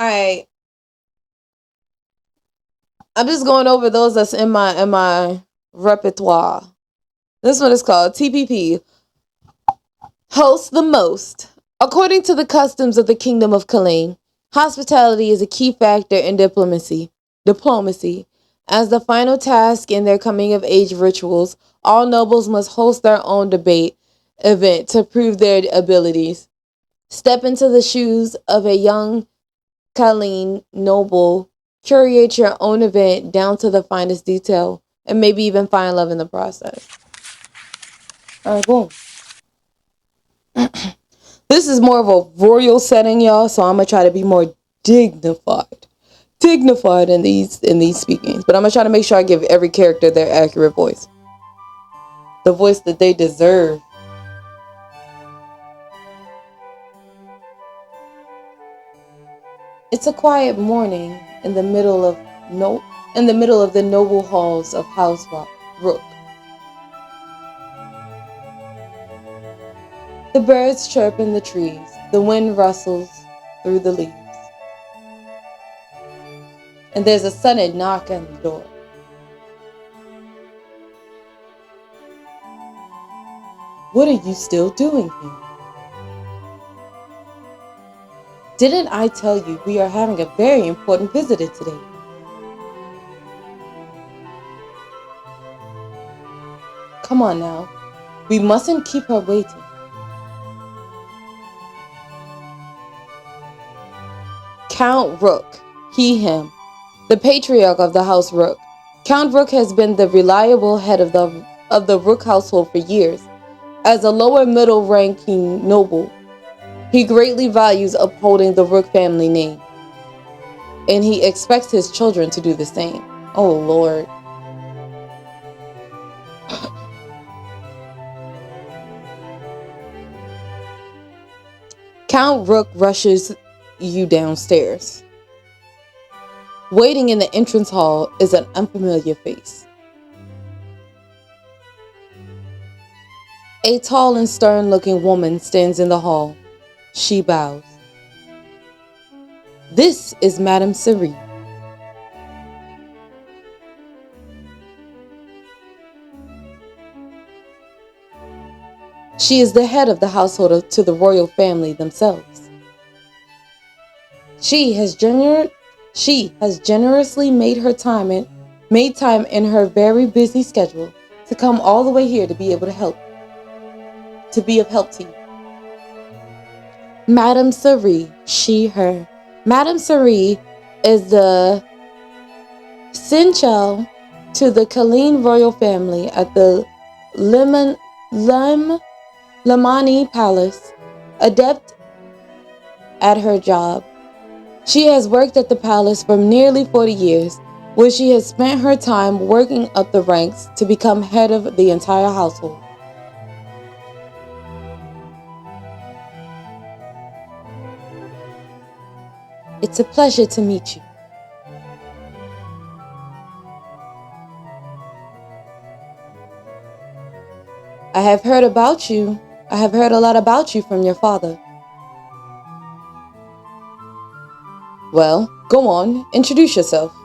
Alright. I'm just going over those that's in my repertoire. This one is called TPP. Host the most. According to the customs of the Kingdom of Kalain, hospitality is a key factor in diplomacy. As the final task in their coming of age rituals, all nobles must host their own debate event to prove their abilities. Step into the shoes of a young Kalain noble, curate your own event down to the finest detail, and maybe even find love in the process. Alright, boom. This is more of a royal setting, y'all, so I'm gonna try to be more dignified. Dignified in these speakings. But I'm gonna try to make sure I give every character their accurate voice. The voice that they deserve. It's a quiet morning in the middle of the noble halls of House Rook. The birds chirp in the trees, the wind rustles through the leaves. And there's a sudden knock on the door. What are you still doing here? Didn't I tell you we are having a very important visitor today? Come on now. We mustn't keep her waiting. Count Rook, him, the patriarch of the House Rook. Count Rook has been the reliable head of the Rook household for years. As a lower middle ranking noble, he greatly values upholding the Rook family name. And he expects his children to do the same. Oh Lord. Count Rook rushes you downstairs. Waiting in the entrance hall is an unfamiliar face. A tall and stern-looking woman stands in the hall. She bows. This is Madame Cerie. She is the head of the household to the royal family themselves. She has generously made time in her very busy schedule to come all the way here to be able to be of help to you. Madame Cerie, her. Madame Cerie is the Sinchel to the Kalain royal family at the Lemani Palace, adept at her job. She has worked at the palace for nearly 40 years, where she has spent her time working up the ranks to become head of the entire household. It's a pleasure to meet you. I have heard about you. I have heard a lot about you from your father. Well, go on, introduce yourself.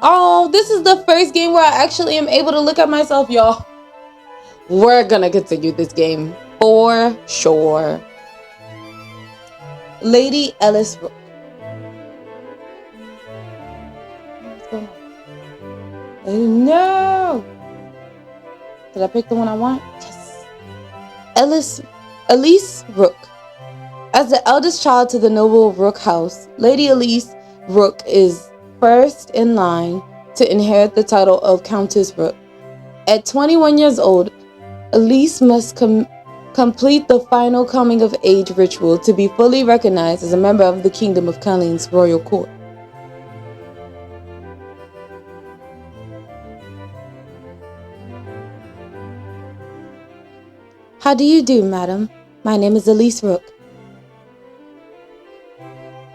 Oh, this is the first game where I actually am able to look at myself, y'all. We're gonna continue this game for sure. Lady Ellis Rook. What's going on? No! Did I pick the one I want? Yes. Elise Rook. As the eldest child to the noble Rook house, Lady Elise Rook is first in line to inherit the title of Countess Rook. At 21 years old, Elise must complete the final coming of age ritual to be fully recognized as a member of the Kingdom of Kalain's royal court. How do you do, madam? My name is Elise Rook.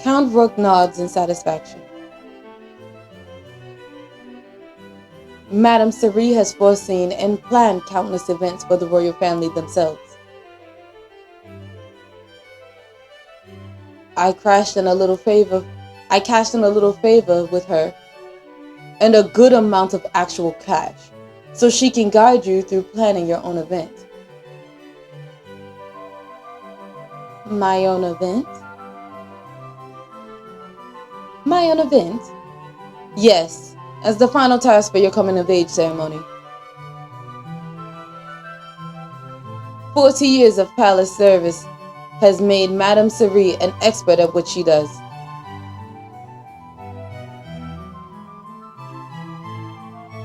Count Rook nods in satisfaction. Madame Cerie has foreseen and planned countless events for the royal family themselves. I cashed in a little favor with her and a good amount of actual cash, so she can guide you through planning your own event. My own event? My own event? Yes, as the final task for your coming of age ceremony. 40 years of palace service has made Madame Cerie an expert at what she does.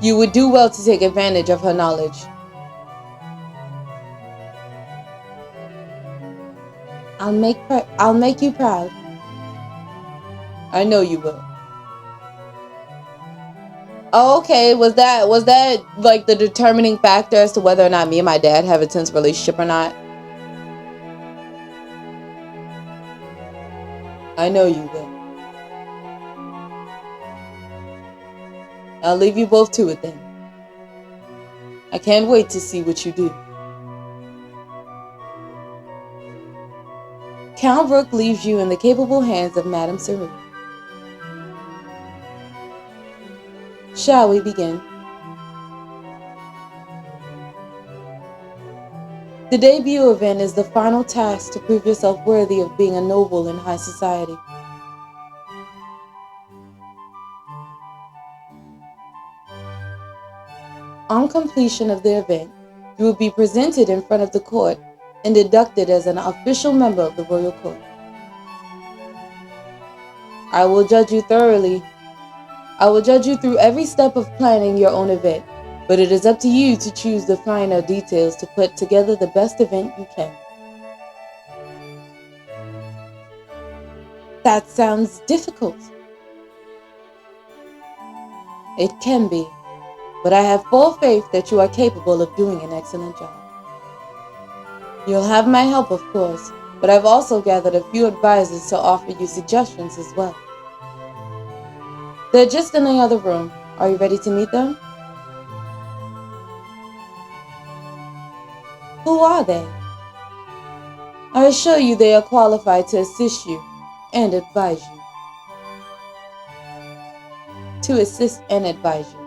You would do well to take advantage of her knowledge. I'll make you proud. I know you will. Oh, okay, was that like the determining factor as to whether or not me and my dad have a tense relationship or not? I know you will. I'll leave you both to it then. I can't wait to see what you do. Count Rook leaves you in the capable hands of Madame Cerie. Shall we begin? The debut event is the final task to prove yourself worthy of being a noble in high society. On completion of the event, you will be presented in front of the court and inducted as an official member of the royal court. I will judge you thoroughly. I will judge you through every step of planning your own event, but it is up to you to choose the finer details to put together the best event you can. That sounds difficult. It can be, but I have full faith that you are capable of doing an excellent job. You'll have my help, of course, but I've also gathered a few advisors to offer you suggestions as well. They're just in the other room. Are you ready to meet them? Who are they? I assure you they are qualified to assist you and advise you. To assist and advise you.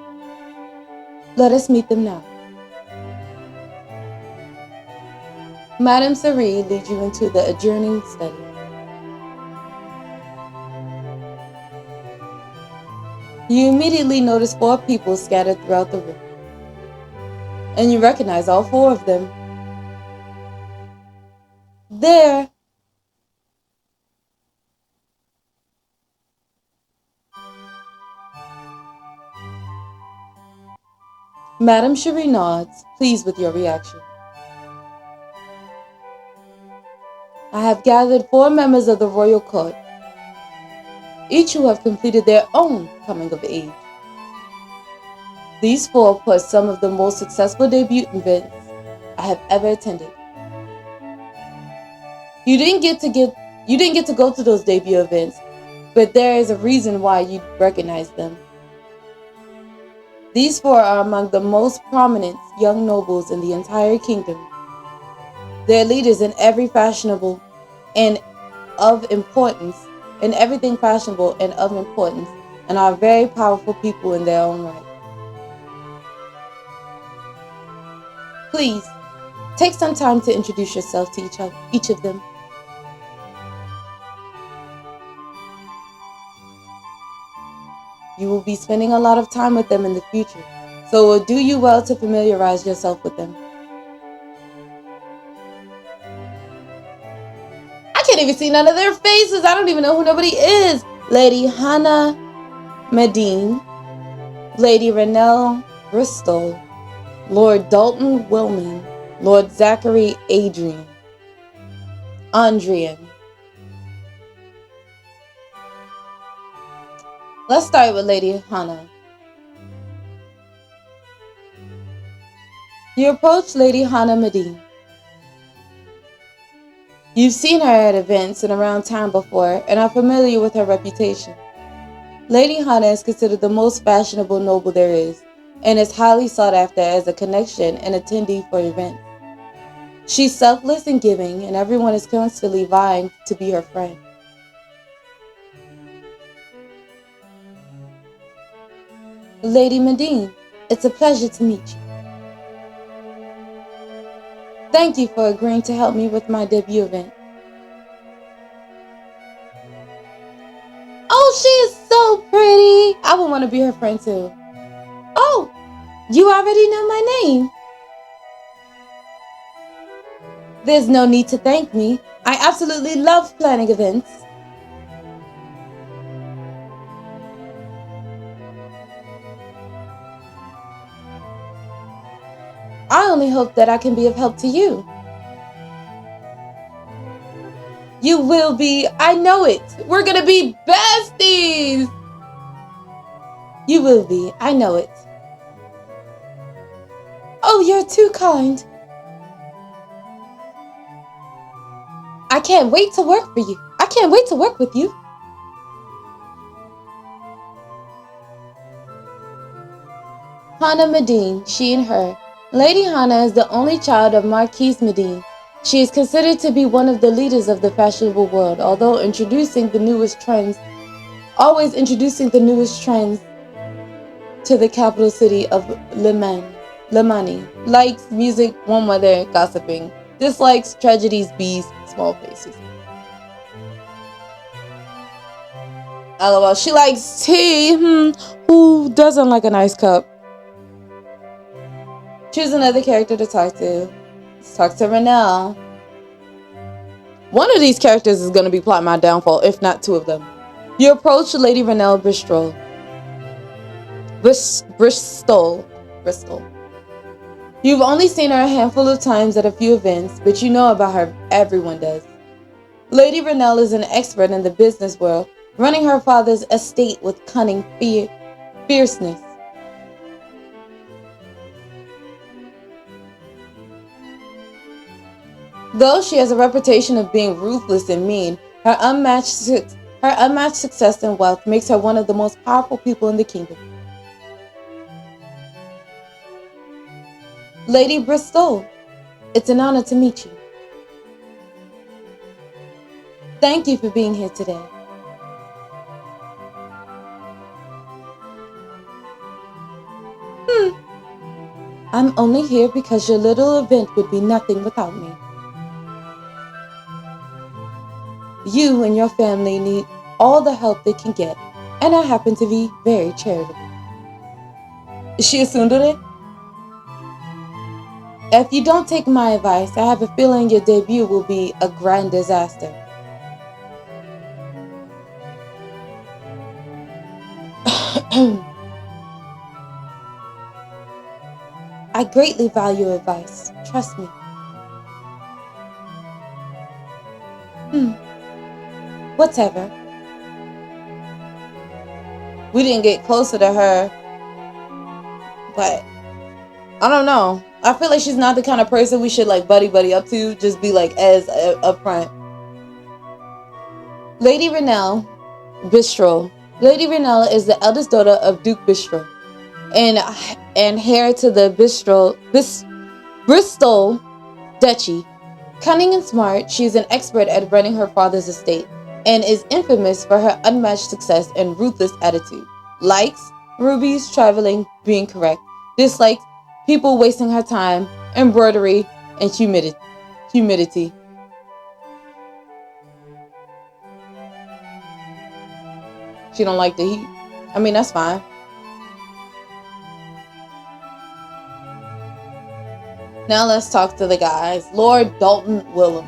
Let us meet them now. Madame Cerie leads you into the adjourning study. You immediately notice 4 people scattered throughout the room, and you recognize all 4 of them. There! Madame Cerie nods, pleased with your reaction. I have gathered 4 members of the royal court, each who have completed their own coming of age. These 4 put some of the most successful debut events I have ever attended. You didn't get to go to those debut events, but there is a reason why you recognize them. These 4 are among the most prominent young nobles in the entire kingdom. They're leaders in every fashionable and of importance, in everything fashionable and of importance, and are very powerful people in their own right. Please, take some time to introduce yourself to each of them. You will be spending a lot of time with them in the future, so it will do you well to familiarize yourself with them. I can't even see none of their faces. I don't even know who nobody is. Lady Hannah Medine, Lady Renelle Bristol, Lord Dalton Wilman, Lord Zachary Andrian. Let's start with Lady Hannah. You approach Lady Hannah Medine. You've seen her at events and around town before and are familiar with her reputation. Lady Hannah is considered the most fashionable noble there is and is highly sought after as a connection and attendee for events. She's selfless and giving, and everyone is constantly vying to be her friend. Lady Medine, it's a pleasure to meet you. Thank you for agreeing to help me with my debut event. Oh, she is so pretty. I would want to be her friend too. Oh, you already know my name. There's no need to thank me. I absolutely love planning events. I only hope that I can be of help to you. You will be. I know it. We're gonna be besties. You will be. I know it. Oh, you're too kind. I can't wait to work for you. I can't wait to work with you. Hannah Medine, she and her. Lady Hannah is the only child of Marquise Medine. She is considered to be one of the leaders of the fashionable world, although always introducing the newest trends to the capital city of Lemani. Likes music, warm weather, gossiping. Dislikes tragedies, bees, small faces. LOL. She likes tea. Who doesn't like a nice cup? Choose another character to talk to. Let's talk to Renelle. One of these characters is going to be plotting my downfall, if not two of them. You approach Lady Renelle Bristol. Bristol. You've only seen her a handful of times at a few events, but you know about her. Everyone does. Lady Renelle is an expert in the business world, running her father's estate with cunning fierceness. Though she has a reputation of being ruthless and mean, her unmatched success and wealth makes her one of the most powerful people in the kingdom. Lady Bristol, it's an honor to meet you. Thank you for being here today. I'm only here because your little event would be nothing without me. You and your family need all the help they can get, and I happen to be very charitable. Is she a tsundere? If you don't take my advice, I have a feeling your debut will be a grand disaster. I greatly value advice. Trust me. Whatever. We didn't get closer to her, but I don't know. I feel like she's not the kind of person we should like buddy up to. Just be like as up front. Lady Renelle Bistro. Lady Renelle is the eldest daughter of Duke Bistro, and heir to the Bristol Duchy. Cunning and smart, she is an expert at running her father's estate and is infamous for her unmatched success and ruthless attitude. Likes rubies, traveling, being correct. Dislikes people wasting her time, embroidery, and humidity. She don't like the heat. I mean, that's fine. Now let's talk to the guys. Lord Dalton William.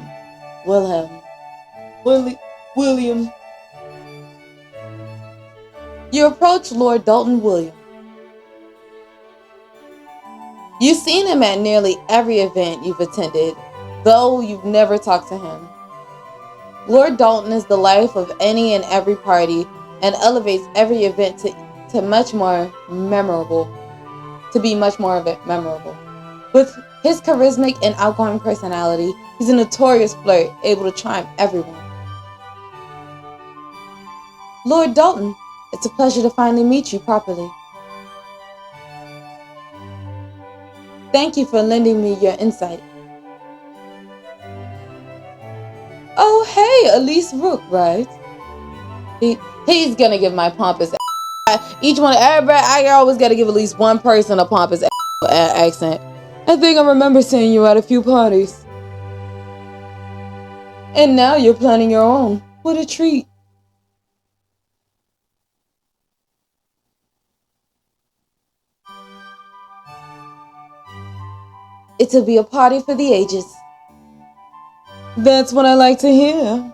You approach Lord Dalton William. You've seen him at nearly every event you've attended, though you've never talked to him. Lord Dalton is the life of any and every party and elevates every event to be much more memorable. With his charismatic and outgoing personality, he's a notorious flirt, able to charm everyone. Lord Dalton, it's a pleasure to finally meet you properly. Thank you for lending me your insight. Oh, hey, Elise Rook, right? He's gonna give my pompous Each one, everybody, I always got to give at least one person a pompous accent. I think I remember seeing you at a few parties. And now you're planning your own. What a treat. It'll be a party for the ages. That's what I like to hear.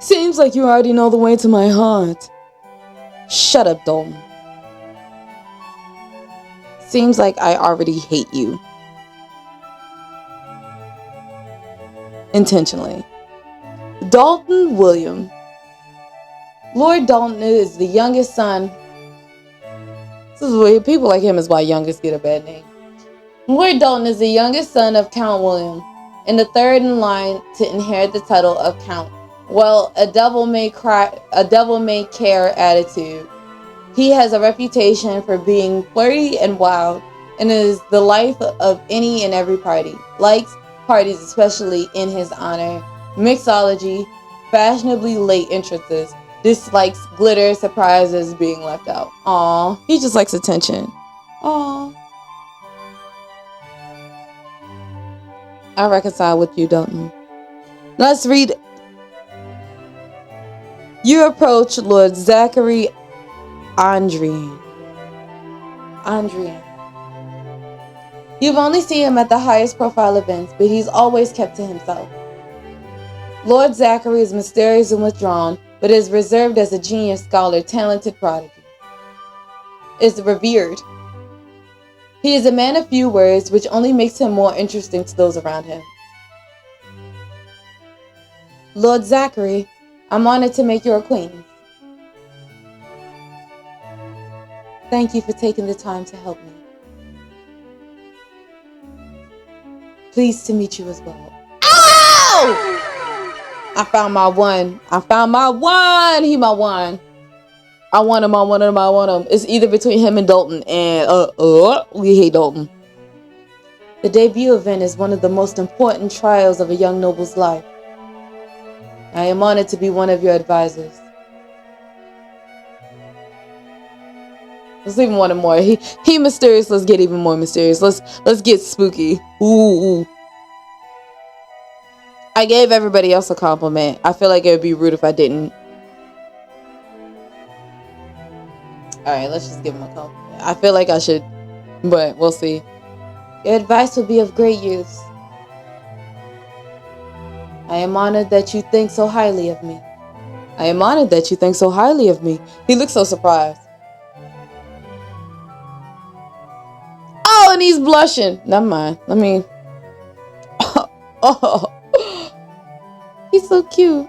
Seems like you already know the way to my heart. Shut up, Dalton. Seems like I already hate you. Intentionally. Dalton William. Lord Dalton is the youngest son. This is weird. People like him is why youngest get a bad name. Lord Dalton is the youngest son of Count William, and the third in line to inherit the title of Count. Well, a devil may care attitude. He has a reputation for being flirty and wild, and is the life of any and every party. Likes parties, especially in his honor. Mixology, fashionably late entrances. Dislikes glitter, surprises, being left out. Aww, he just likes attention. Aww. I reconcile with you, Dalton. Let's read. You approach Lord Zachary Andrian. You've only seen him at the highest profile events, but he's always kept to himself. Lord Zachary is mysterious and withdrawn, but is reserved as a genius scholar, talented prodigy. Is revered. He is a man of few words, which only makes him more interesting to those around him. Lord Zachary, I'm honored to make your acquaintance. Thank you for taking the time to help me. Pleased to meet you as well. Ow! I found my one. He my one. I want him. It's either between him and Dalton, and we hate Dalton. The debut event is one of the most important trials of a young noble's life. I am honored to be one of your advisors. Let's even want him more. He mysterious. Let's get even more mysterious. Let's get spooky. Ooh. I gave everybody else a compliment. I feel like it would be rude if I didn't. Alright, let's just give him a compliment. I feel like I should, but we'll see. Your advice will be of great use. I am honored that you think so highly of me. He looks so surprised. Oh, and he's blushing. Never mind. Let me. Oh. He's so cute.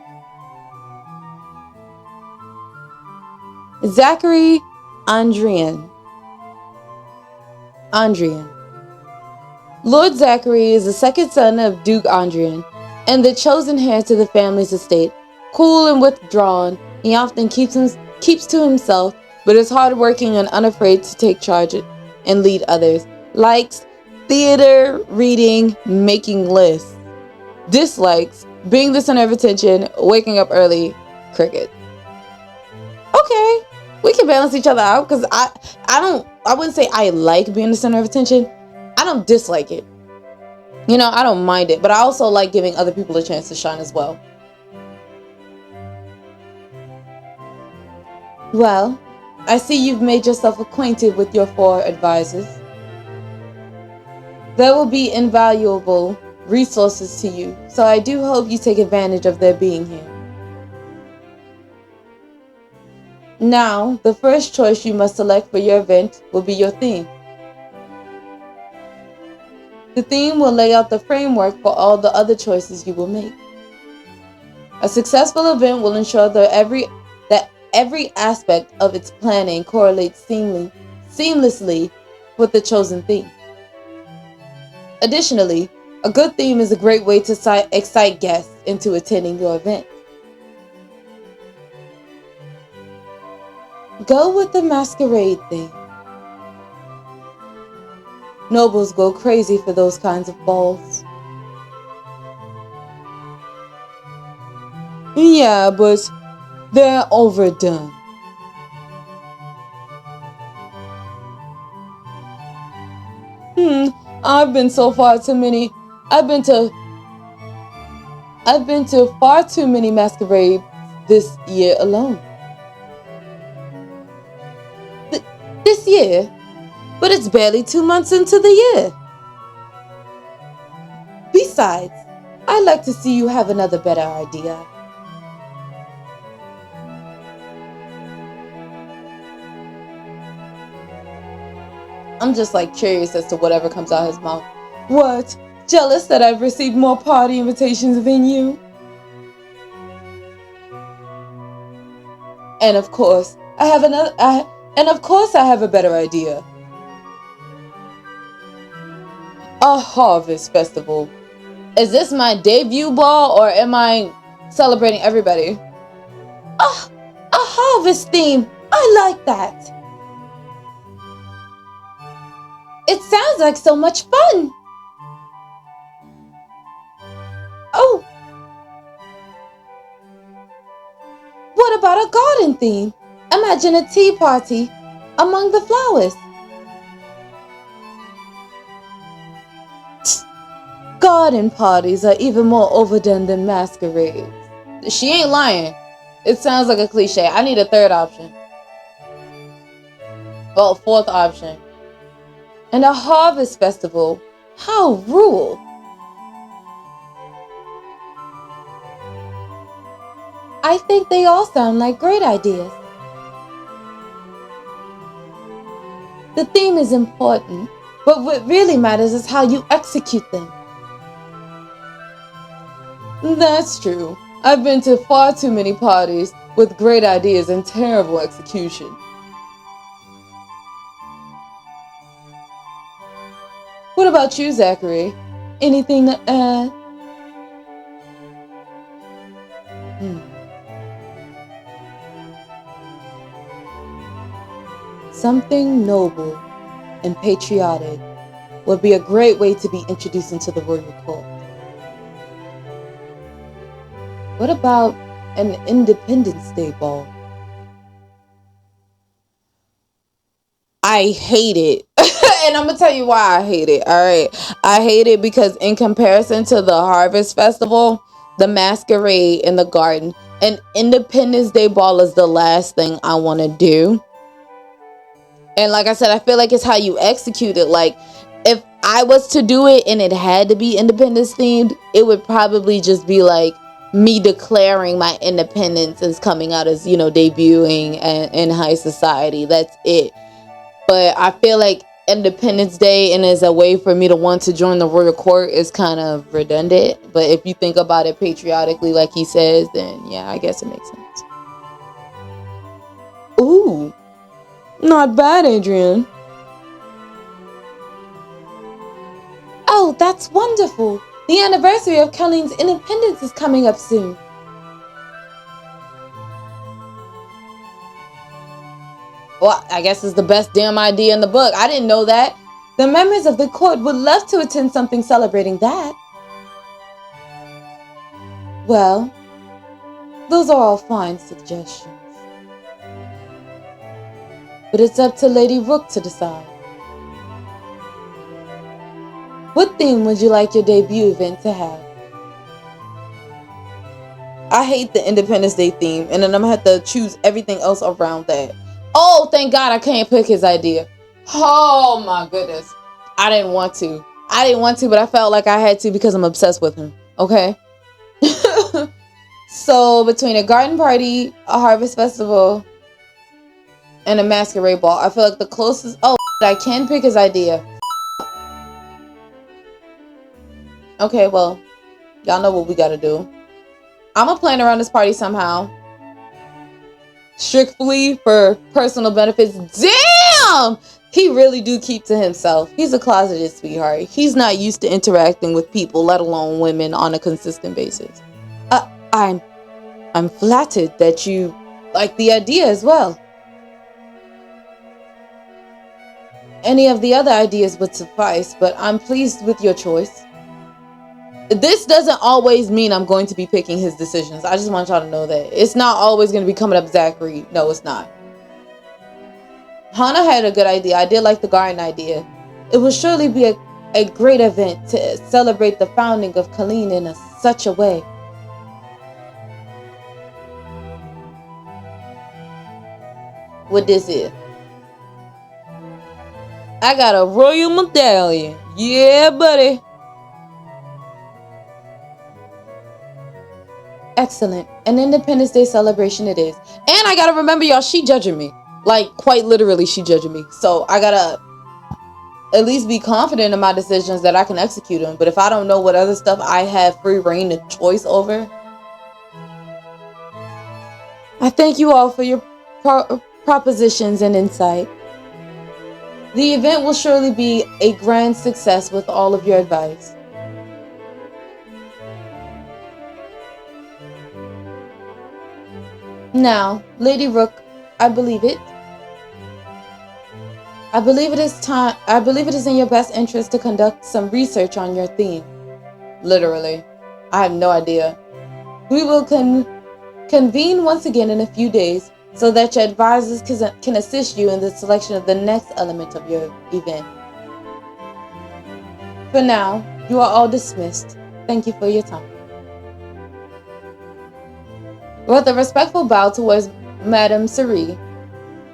Zachary Andrian. Lord Zachary is the second son of Duke Andrian and the chosen heir to the family's estate. Cool and withdrawn, he often keeps to himself, but is hardworking and unafraid to take charge and lead others. Likes theater, reading, making lists. Dislikes being the center of attention, waking up early, cricket. Okay, we can balance each other out, because I wouldn't say I like being the center of attention. I don't dislike it. I don't mind it, but I also like giving other people a chance to shine as well. Well, I see you've made yourself acquainted with your 4 advisors. There will be invaluable resources to you, so I do hope you take advantage of their being here. Now, the first choice you must select for your event will be your theme. The theme will lay out the framework for all the other choices you will make. A successful event will ensure that every aspect of its planning correlates seamlessly with the chosen theme. Additionally, a good theme is a great way to excite guests into attending your event. Go with the masquerade theme. Nobles go crazy for those kinds of balls. Yeah, but they're overdone. I've been so far too many. I've been to. I've been to far too many masquerades this year alone. This year? But it's barely 2 months into the year. Besides, I'd like to see you have another better idea. I'm just like curious as to whatever comes out his mouth. What? Jealous that I've received more party invitations than you? And of course, I have a better idea. A harvest festival. Is this my debut ball or am I celebrating everybody? Ah, a harvest theme. I like that. It sounds like so much fun. Oh. What about a garden theme? Imagine a tea party among the flowers. Garden parties are even more overdone than masquerades. She ain't lying. It sounds like a cliche. I need a third option. Well, fourth option. And a harvest festival. How rural. I think they all sound like great ideas. The theme is important, but what really matters is how you execute them. That's true. I've been to far too many parties with great ideas and terrible execution. What about you, Zachary? Anything to add? Something noble and patriotic would be a great way to be introduced into the royal court. What about an Independence Day ball? I hate it. And I'm going to tell you why I hate it. All right. I hate it because in comparison to the Harvest Festival, the masquerade in the garden, an Independence Day ball is the last thing I want to do. And like I said, I feel like it's how you execute it. Like, if I was to do it and it had to be independence themed, it would probably just be like me declaring my independence as coming out as, debuting in high society. That's it. But I feel like Independence Day and as a way for me to want to join the royal court is kind of redundant. But if you think about it patriotically, like he says, then yeah, I guess it makes sense. Ooh. Not bad, Adrian. Oh, that's wonderful. The anniversary of Colleen's independence is coming up soon. Well, I guess it's the best damn idea in the book. I didn't know that. The members of the court would love to attend something celebrating that. Well, those are all fine suggestions. But it's up to Lady Rook to decide. What theme would you like your debut event to have? I hate the Independence Day theme, and then I'm going to have to choose everything else around that. Oh, thank God I can't pick his idea. Oh, my goodness. I didn't want to, but I felt like I had to because I'm obsessed with him. Okay? So, between a garden party, a harvest festival, and a masquerade ball, I feel like the closest... Oh, I can pick his idea. Okay, well, y'all know what we gotta do. I'm gonna plan around this party somehow. Strictly for personal benefits. Damn! He really do keep to himself. He's a closeted sweetheart. He's not used to interacting with people, let alone women, on a consistent basis. I'm flattered that you like the idea as well. Any of the other ideas would suffice, but I'm pleased with your choice. This doesn't always mean I'm going to be picking his decisions. I just want y'all to know that. It's not always going to be coming up Zachary. No, it's not. Hannah had a good idea. I did like the garden idea. It will surely be a great event to celebrate the founding of Colleen in such a way. What this is? I got a royal medallion. Yeah, buddy. Excellent. An Independence Day celebration it is. And I gotta remember, y'all, she judging me. Like, quite literally, she judging me. So I gotta at least be confident in my decisions that I can execute them. But if I don't know what other stuff I have free reign and choice over, I thank you all for your propositions and insight. The event will surely be a grand success with all of your advice. Now, Lady Rook, I believe it. I believe it is in your best interest to conduct some research on your theme. Literally. I have no idea. We will convene once again in a few days so that your advisors can assist you in the selection of the next element of your event. For now, you are all dismissed. Thank you for your time. With a respectful bow towards Madame Cerie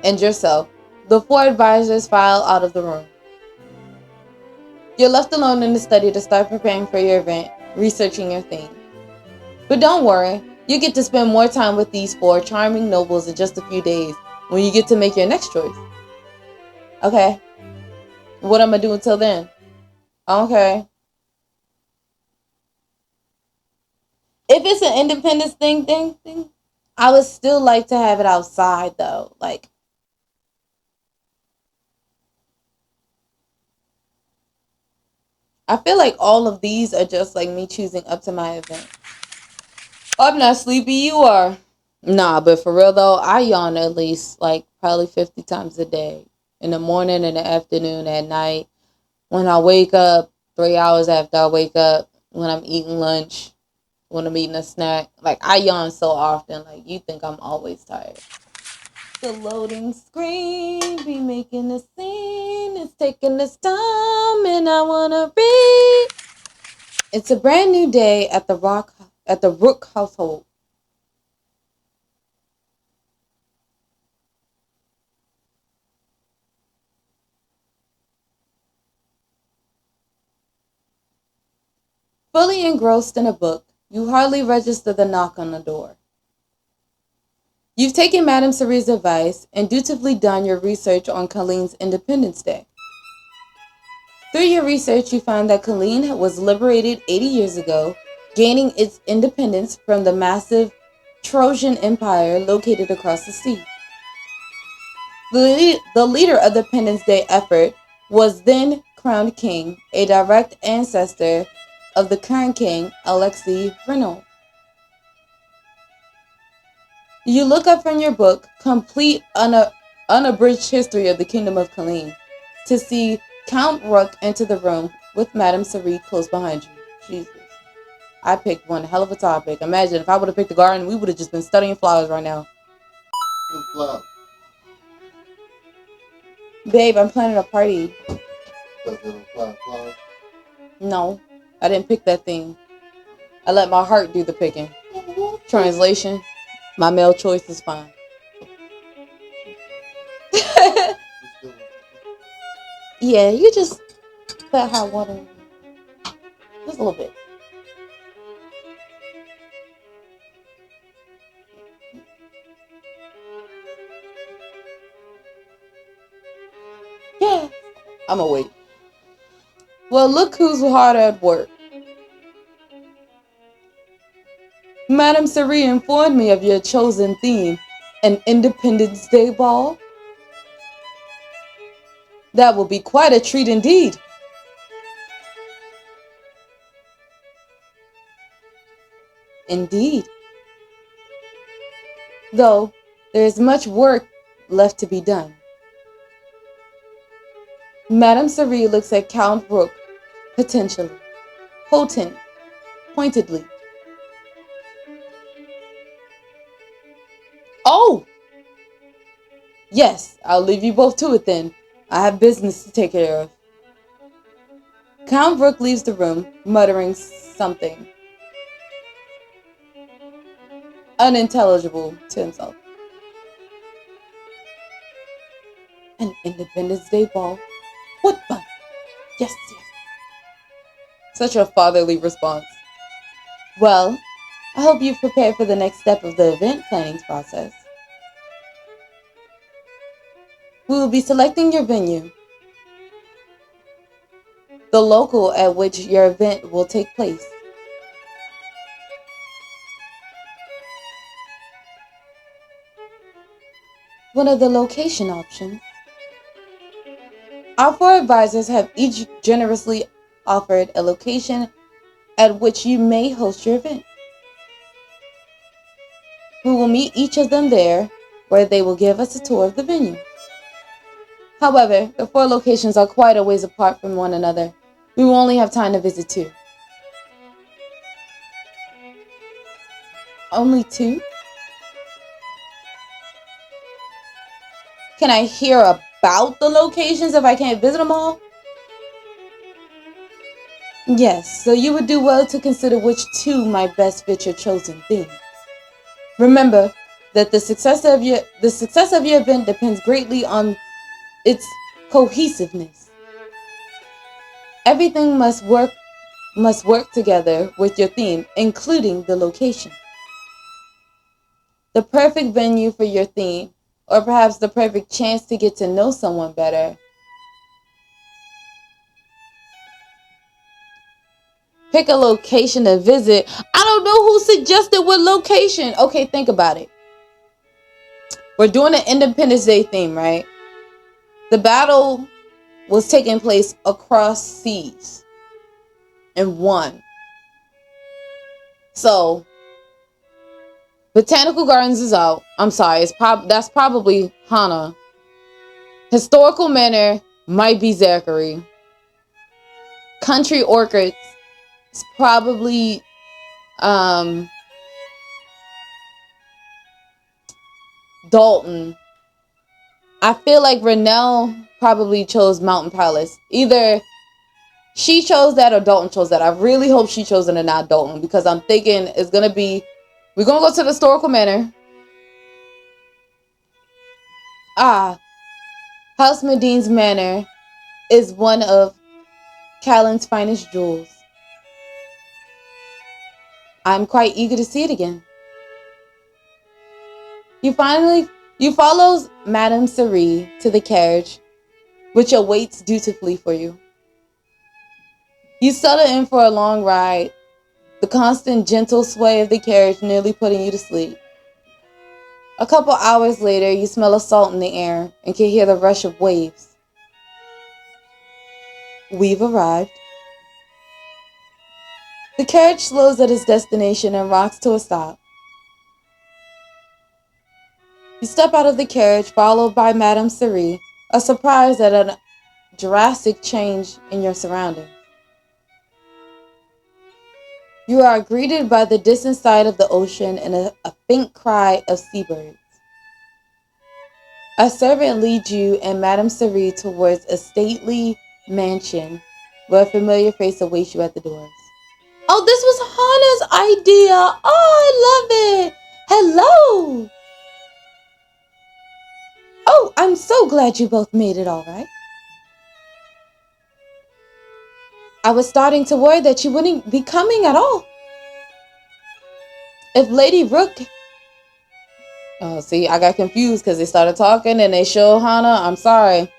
and yourself, the four advisors file out of the room. You're left alone in the study to start preparing for your event, researching your theme. But don't worry, you get to spend more time with these four charming nobles in just a few days when you get to make your next choice. Okay? What am I doing until then? Okay. If it's an independence thing, I would still like to have it outside though. Like, I feel like all of these are just like me choosing up to my event. I'm not sleepy, you are. Nah, but for real though, I yawn at least like probably 50 times a day. In the morning, in the afternoon, at night. When I wake up, 3 hours after I wake up, when I'm eating lunch, when I'm eating a snack. Like, I yawn so often, like, you think I'm always tired. The loading screen be making a scene. It's taking its time, and I wanna read. It's a brand new day at the Rook household. Fully engrossed in a book, you hardly register the knock on the door. You've taken Madame Cerie's advice and dutifully done your research on Colleen's Independence Day. Through your research, you find that Colleen was liberated 80 years ago, gaining its independence from the massive Trojan Empire located across the sea. The leader of the Independence Day effort was then crowned king, a direct ancestor of the current king, Alexei Renault. You look up from your book, Complete Unabridged History of the Kingdom of Colleen, to see Count Rook enter the room with Madame Cerie close behind you. Jesus. I picked one hell of a topic. Imagine if I would have picked the garden, we would have just been studying flowers right now. Babe, I'm planning a party. No, I didn't pick that thing. I let my heart do the picking. Translation, my male choice is fine. Yeah, you just put hot water in. Just a little bit. Yeah, I'm gonna wait. Well, look who's hard at work. Madame Cerie informed me of your chosen theme, an Independence Day ball. That will be quite a treat indeed. Indeed. Though there is much work left to be done. Madame Cerie looks at Count Rook, potentially, pointedly. Oh! Yes, I'll leave you both to it then. I have business to take care of. Count Brook leaves the room, muttering something unintelligible to himself. An Independence Day ball? What fun! Yes, yes. Such a fatherly response. Well, I hope you've prepared for the next step of the event planning process. We will be selecting your venue, the local at which your event will take place. One of the location options. Our four advisors have each generously offered a location at which you may host your event. We will meet each of them there, where they will give us a tour of the venue. However, the four locations are quite a ways apart from one another. We will only have time to visit two. Only two? Can I hear about the locations if I can't visit them all? Yes, so you would do well to consider which two might best fit your chosen theme. Remember that the success of your event depends greatly on its cohesiveness. Everything must work together with your theme, including the location. The perfect venue for your theme, or perhaps the perfect chance to get to know someone better. Pick a location to visit. I don't know who suggested what location. Okay, think about it. We're doing an Independence Day theme, right? The battle was taking place across seas and won. So, Botanical Gardens is out. I'm sorry, that's probably Hana. Historical Manor might be Zachary. Country Orchids is probably Dalton. I feel like Renelle probably chose Mountain Palace. Either she chose that or Dalton chose that. I really hope she chose it and not Dalton, because I'm thinking it's going to be, we're going to go to the Historical Manor. House Medine's Manor is one of Callan's finest jewels. I'm quite eager to see it again. You follow Madame Cerie to the carriage, which awaits dutifully for you. You settle in for a long ride, the constant gentle sway of the carriage nearly putting you to sleep. A couple hours later, you smell of salt in the air and can hear the rush of waves. We've arrived. The carriage slows at its destination and rocks to a stop. You step out of the carriage, followed by Madame Cerie, are surprised at a drastic change in your surroundings. You are greeted by the distant side of the ocean and a faint cry of seabirds. A servant leads you and Madame Cerie towards a stately mansion where a familiar face awaits you at the doors. Oh, this was Hana's idea. Oh, I love it. Hello. Oh, I'm so glad you both made it all right. I was starting to worry that you wouldn't be coming at all. If Lady Rook... Oh, see, I got confused because they started talking and they showed Hana. I'm sorry.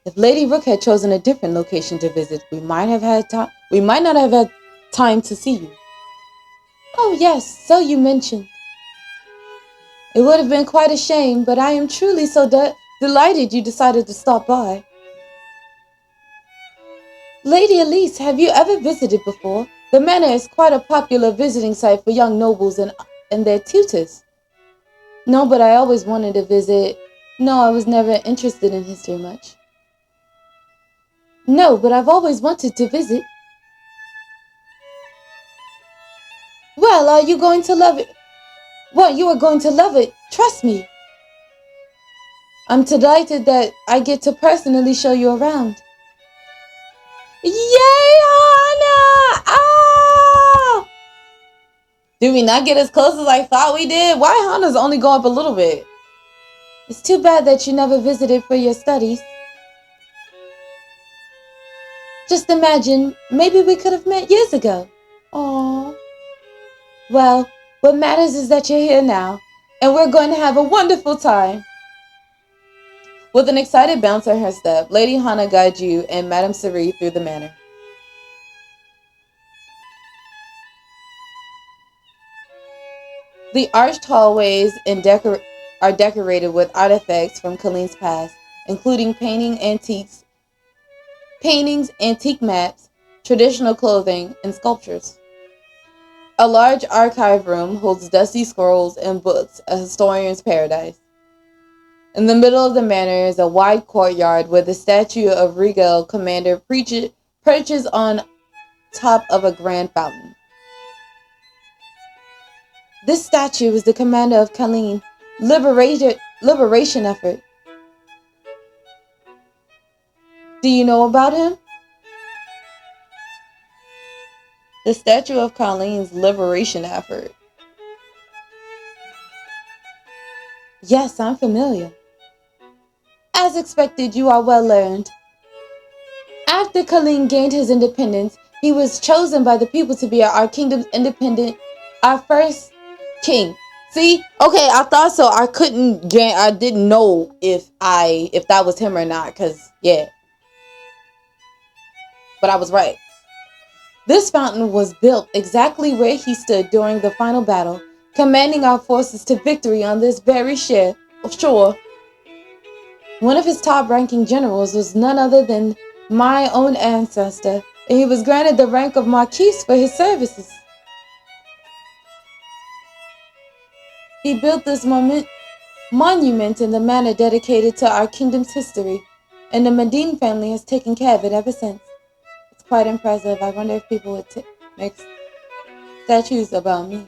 If Lady Rook had chosen a different location to visit, we might not have had time to see you. Oh, yes, so you mentioned. It would have been quite a shame, but I am truly so delighted you decided to stop by. Lady Elise, have you ever visited before? The manor is quite a popular visiting site for young nobles and their tutors. No, but I always wanted to visit. No, I was never interested in history much. No, but I've always wanted to visit. Well, are you going to love it? Well, you are going to love it. Trust me. I'm delighted that I get to personally show you around. Yay, Hannah! Ah! Did we not get as close as I thought we did? Why Hannah's only go up a little bit? It's too bad that you never visited for your studies. Just imagine, maybe we could have met years ago. Aww. Well, what matters is that you're here now, and we're going to have a wonderful time. With an excited bounce on her step, Lady Hannah guides you and Madame Cerie through the manor. The arched hallways are decorated with artifacts from Colleen's past, including paintings, antique maps, traditional clothing, and sculptures. A large archive room holds dusty scrolls and books, a historian's paradise. In the middle of the manor is a wide courtyard where the statue of Regal Commander perches on top of a grand fountain. This statue is the commander of Colleen liberation effort. Do you know about him? The statue of Colleen's liberation effort. Yes, I'm familiar. As expected, you are well learned. After Colleen gained his independence, he was chosen by the people to be our kingdom's our first king. See? Okay, I thought so. I didn't know if that was him or not, yeah. But I was right. This fountain was built exactly where he stood during the final battle, commanding our forces to victory on this very shore. One of his top-ranking generals was none other than my own ancestor, and he was granted the rank of Marquis for his services. He built this monument in the manor dedicated to our kingdom's history, and the Medine family has taken care of it ever since. It's quite impressive. I wonder if people would make statues about me.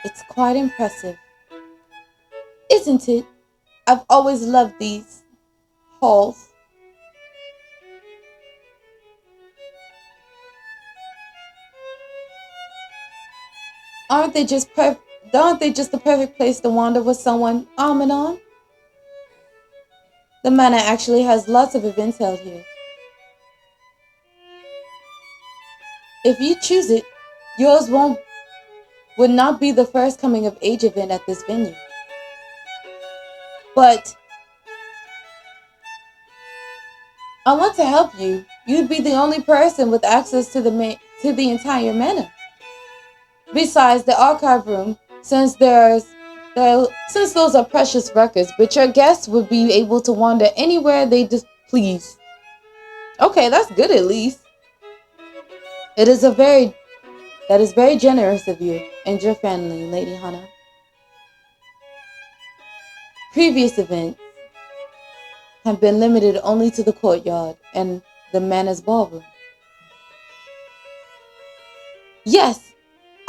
It's quite impressive. Isn't it? I've always loved these halls. Aren't they just the perfect place to wander with someone arm in arm? The manor actually has lots of events held here. If you choose it, yours would not be the first coming of age event at this venue. But I want to help you. You'd be the only person with access to the entire manor. Besides the archive room, since those are precious records, but your guests would be able to wander anywhere they just please. Okay, that's good at least. That is very generous of you and your family, Lady Hannah. Previous events have been limited only to the courtyard and the manor's ballroom. Yes,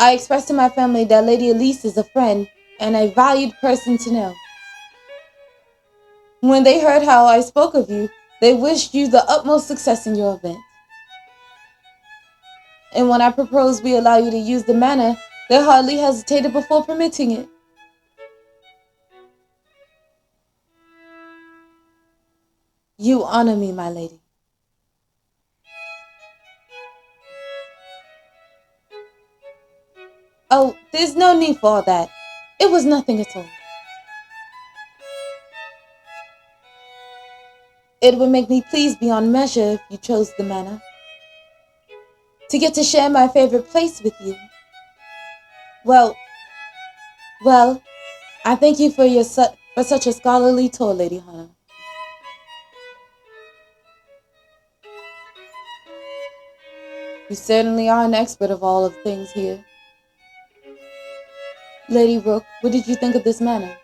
I expressed to my family that Lady Elise is a friend and a valued person to know. When they heard how I spoke of you, they wished you the utmost success in your event. And when I proposed we allow you to use the manor, they hardly hesitated before permitting it. You honor me, my lady. Oh, there's no need for all that. It was nothing at all. It would make me pleased beyond measure if you chose the manor. To get to share my favorite place with you. Well, I thank you for such a scholarly tour, Lady Hannah. You certainly are an expert of all of things here. Lady Rook, what did you think of this manor?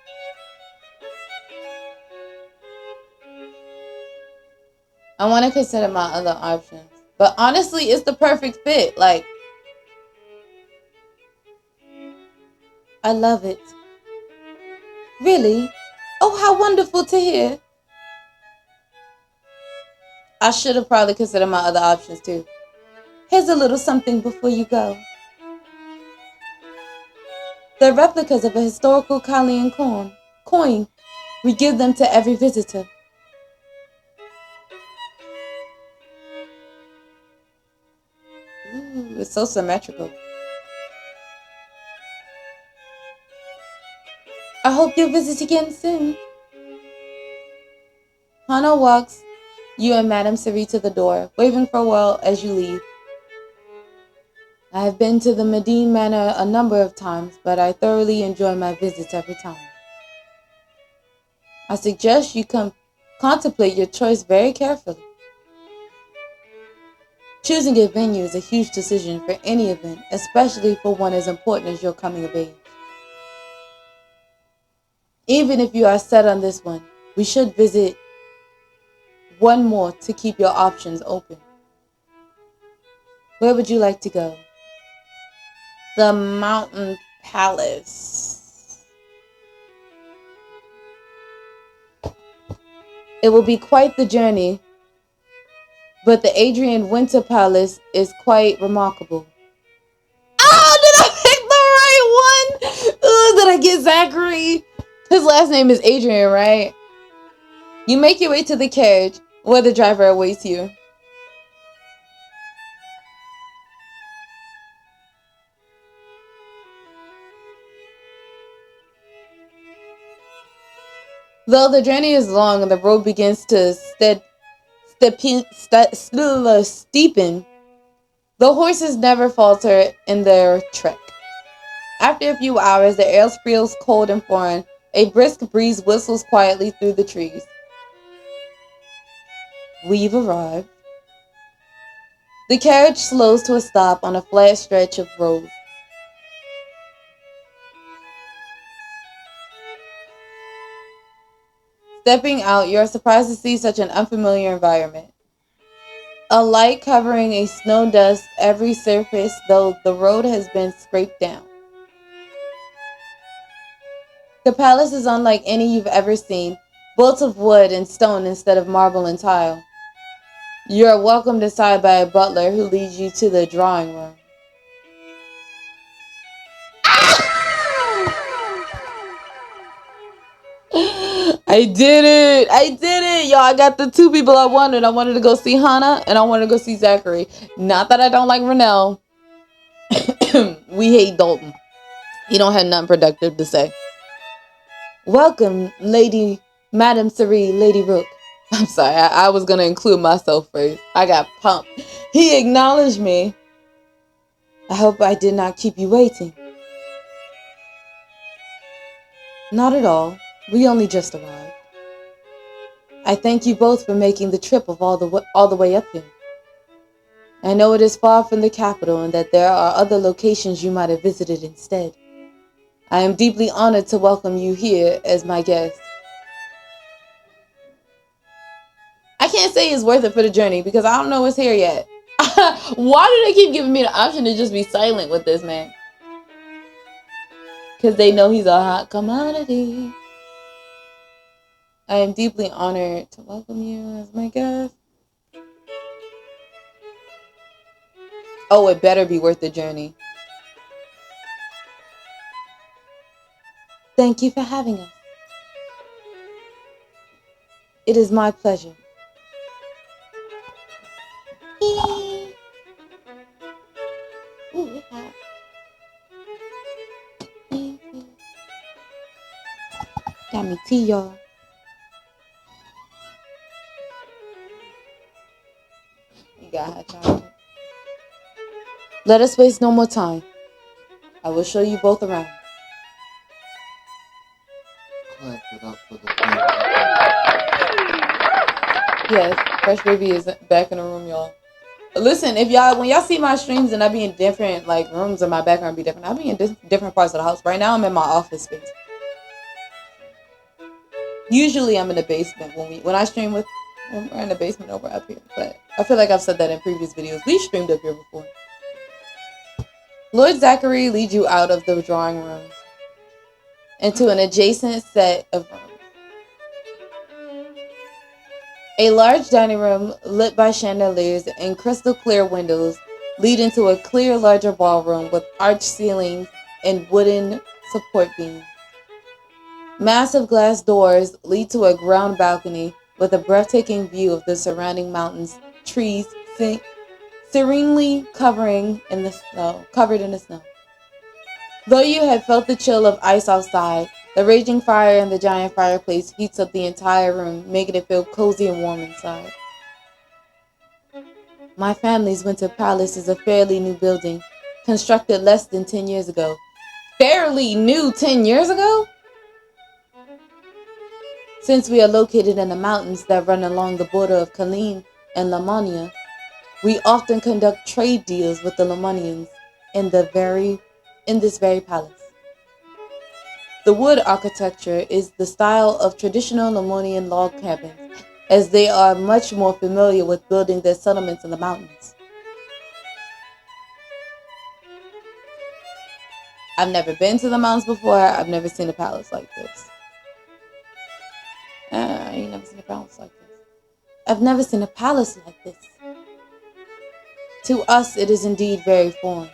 I want to consider my other options. But honestly, it's the perfect fit. I love it. Really? Oh, how wonderful to hear. I should have probably considered my other options too. Here's a little something before you go. They're replicas of a historical Kalian coin. We give them to every visitor. Ooh, it's so symmetrical. I hope you'll visit again soon. Hana walks you and Madame Siri to the door, waving farewell as you leave. I have been to the Medine Manor a number of times, but I thoroughly enjoy my visits every time. I suggest you contemplate your choice very carefully. Choosing a venue is a huge decision for any event, especially for one as important as your coming of age. Even if you are set on this one, we should visit one more to keep your options open. Where would you like to go? The Mountain Palace. It will be quite the journey, but the Adrian Winter Palace is quite remarkable. Oh, did I pick the right one? Ugh, did I get Zachary? His last name is Adrian, right? You make your way to the carriage where the driver awaits you. Though the journey is long and the road begins to steepen, the horses never falter in their trek. After a few hours, the air feels cold and foreign. A brisk breeze whistles quietly through the trees. We've arrived. The carriage slows to a stop on a flat stretch of road. Stepping out, you are surprised to see such an unfamiliar environment. A light covering a snow dust every surface, though the road has been scraped down. The palace is unlike any you've ever seen, built of wood and stone instead of marble and tile. You are welcomed inside by a butler who leads you to the drawing room. I did it! I did it! Y'all, I got the two people I wanted. I wanted to go see Hannah and I wanted to go see Zachary. Not that I don't like Renell. We hate Dalton. He don't have nothing productive to say. Welcome, Lady Madame Siri, Lady Rook. I'm sorry, I was gonna include myself first. I got pumped. He acknowledged me. I hope I did not keep you waiting. Not at all. We only just arrived. I thank you both for making the trip of all the way up here. I know it is far from the capital and that there are other locations you might have visited instead. I am deeply honored to welcome you here as my guest. I can't say it's worth it for the journey because I don't know what's here yet. Why do they keep giving me the option to just be silent with this man? Because they know he's a hot commodity. I am deeply honored to welcome you as my guest. Oh, it better be worth the journey. Thank you for having us. It is my pleasure. Ooh, it's hot. Got me tea, y'all. You got hot chocolate. Let us waste no more time. I will show you both around. Clap it up for the Yes, Fresh Baby is back in the room, y'all. Listen, if y'all, when y'all see my streams and I be in different like rooms and my background be different, I'll be in different parts of the house. Right now, I'm in my office space. Usually, I'm in the basement when I stream with. When we're in the basement over up here, but I feel like I've said that in previous videos. We streamed up here before. Lord Zachary leads you out of the drawing room. into an adjacent set of rooms. A large dining room lit by chandeliers and crystal clear windows lead into a clear, larger ballroom with arched ceilings and wooden support beams. Massive glass doors lead to a ground balcony with a breathtaking view of the surrounding mountains, trees serenely covered in the snow. Though you have felt the chill of ice outside, the raging fire in the giant fireplace heats up the entire room, making it feel cozy and warm inside. My family's winter palace is a fairly new building, constructed less than 10 years ago. Fairly new 10 years ago? Since we are located in the mountains that run along the border of Kalim and Lamonia, we often conduct trade deals with the Lamonians in this very palace. The wood architecture is the style of traditional Lamonian log cabins, as they are much more familiar with building their settlements in the mountains. I've never been to the mountains before. I've never seen a palace like this. I ain't never seen a palace like this. I've never seen a palace like this. To us, it is indeed very foreign.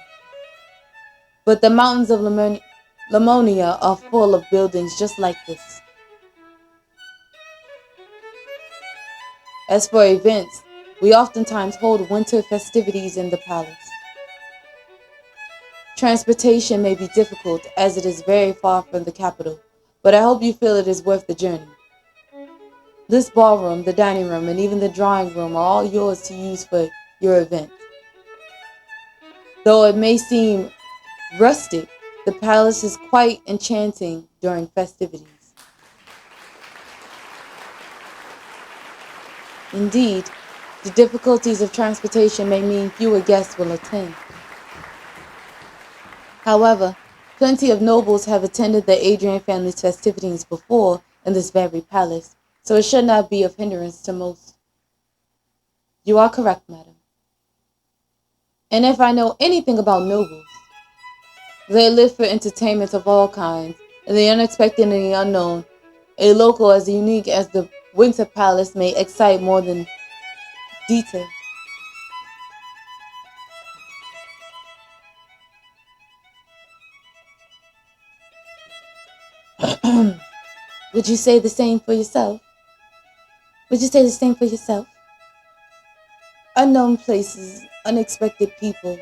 But the mountains of Lamonia are full of buildings just like this. As for events, we oftentimes hold winter festivities in the palace. Transportation may be difficult as it is very far from the capital, but I hope you feel it is worth the journey. This ballroom, the dining room, and even the drawing room are all yours to use for your event. Though it may seem rustic, the palace is quite enchanting during festivities. Indeed, the difficulties of transportation may mean fewer guests will attend. However, plenty of nobles have attended the Adrian family's festivities before in this very palace, so it should not be of hindrance to most. You are correct, madam. And if I know anything about nobles, they live for entertainment of all kinds, and the unexpected and the unknown. A local as unique as the Winter Palace may excite more than detail. Would you say the same for yourself? Would you say the same for yourself? Unknown places, unexpected people.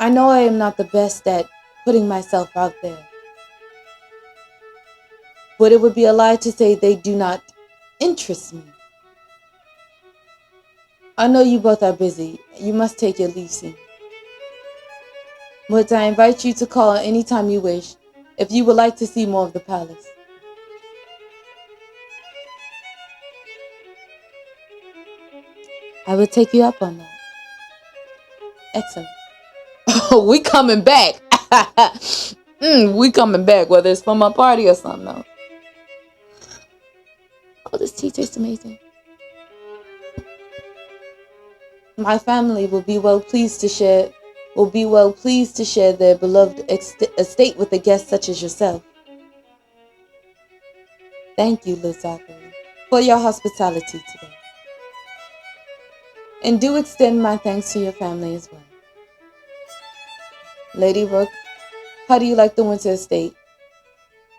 I know I am not the best at putting myself out there, but it would be a lie to say they do not interest me. I know you both are busy. You must take your leave soon. But I invite you to call anytime you wish if you would like to see more of the palace. I will take you up on that. Excellent. We coming back. We coming back, whether it's for my party or something else. Oh, this tea tastes amazing. My family will be well pleased to share their beloved estate with a guest such as yourself. Thank you, Lord Zachary, for your hospitality today. And do extend my thanks to your family as well. Lady Rook, how do you like the winter estate?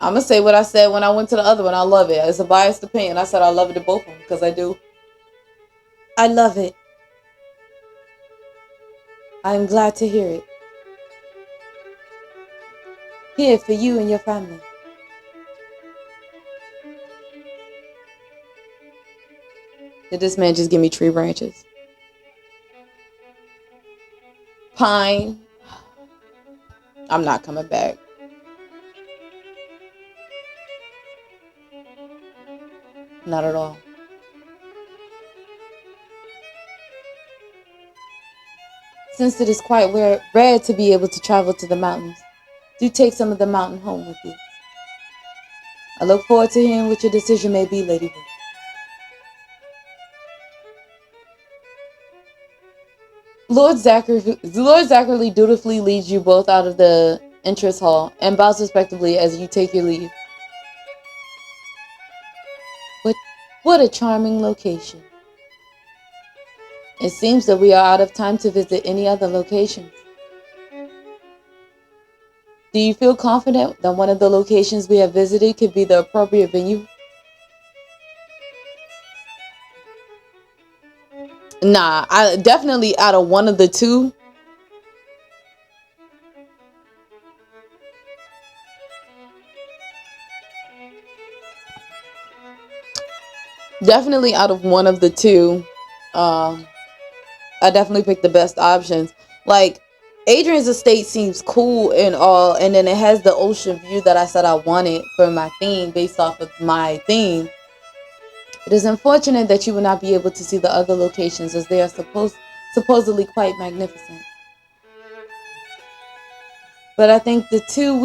I'm going to say what I said when I went to the other one. I love it. It's a biased opinion. I said I love it at both of them because I do. I love it. I am glad to hear it. Here for you and your family. Did this man just give me tree branches? Pine. I'm not coming back. Not at all. Since it is quite rare to be able to travel to the mountains, do take some of the mountain home with you. I look forward to hearing what your decision may be, Lady Rook. Lord Zachary dutifully leads you both out of the entrance hall and bows respectively as you take your leave. But what a charming location. It seems that we are out of time to visit any other locations. Do you feel confident that one of the locations we have visited could be the appropriate venue? Nah, I definitely out of one of the two. Definitely out of one of the two. Um, I definitely picked the best options. Like, Adrian's estate seems cool and all, and then it has the ocean view that I said I wanted for my theme based off of my theme. It is unfortunate that you will not be able to see the other locations as they are supposedly quite magnificent. But I think the two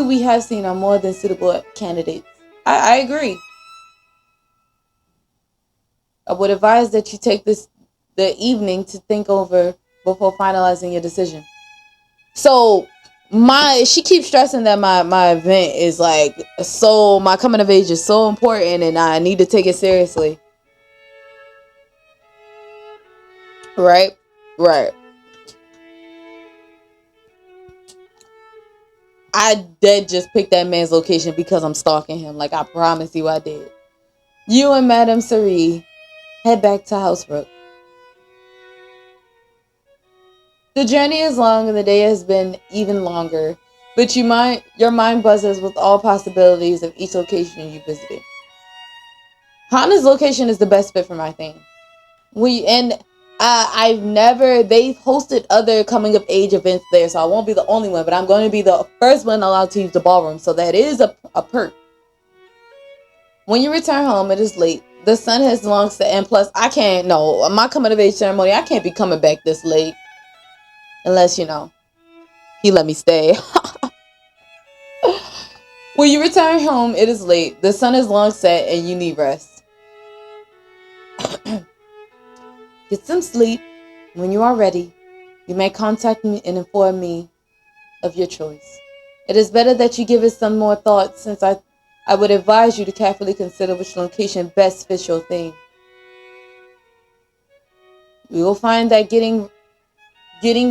we have seen are more than suitable candidates. I agree. I would advise that you take the evening to think over before finalizing your decision. So she keeps stressing that my event is like so my coming of age is so important and I need to take it seriously. Right? Right. I did just pick that man's location because I'm stalking him. Like I promise you I did. You and Madame Cerie head back to Housebrook. The journey is long and the day has been even longer, but your mind buzzes with all possibilities of each location you visited. Hana's location is the best fit for my theme. I've never they've hosted other coming of age events there, so I won't be the only one, but I'm going to be the first one allowed to use the ballroom, so that is a perk. When you return home, it is late. The sun has long set, and plus, I can't. No, my coming of age ceremony, I can't be coming back this late unless he let me stay. When you return home, it is late. The sun is long set, and you need rest. Get some sleep. When you are ready, you may contact me and inform me of your choice. It is better that you give it some more thought, since I would advise you to carefully consider which location best fits your theme. You will find that getting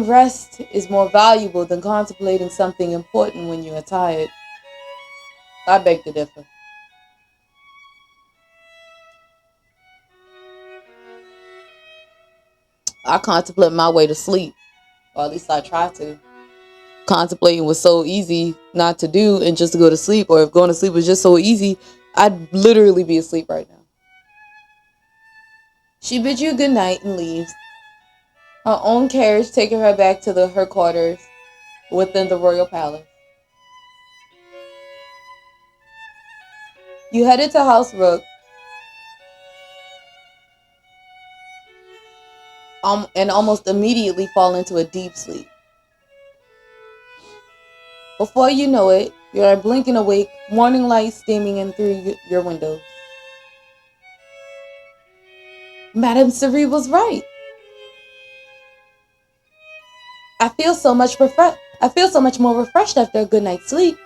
rest is more valuable than contemplating something important when you are tired. I beg to differ. I contemplate my way to sleep, or at least I try to. Contemplating was so easy not to do and just to go to sleep, or if going to sleep was just so easy, I'd literally be asleep right now. She bids you good night and leaves, her own carriage taking her back to her quarters within the royal palace. You headed to House Rook, and almost immediately fall into a deep sleep. Before you know it, you are blinking awake, morning light steaming in through your windows. Madame Cerie was right. I feel so much more refreshed after a good night's sleep.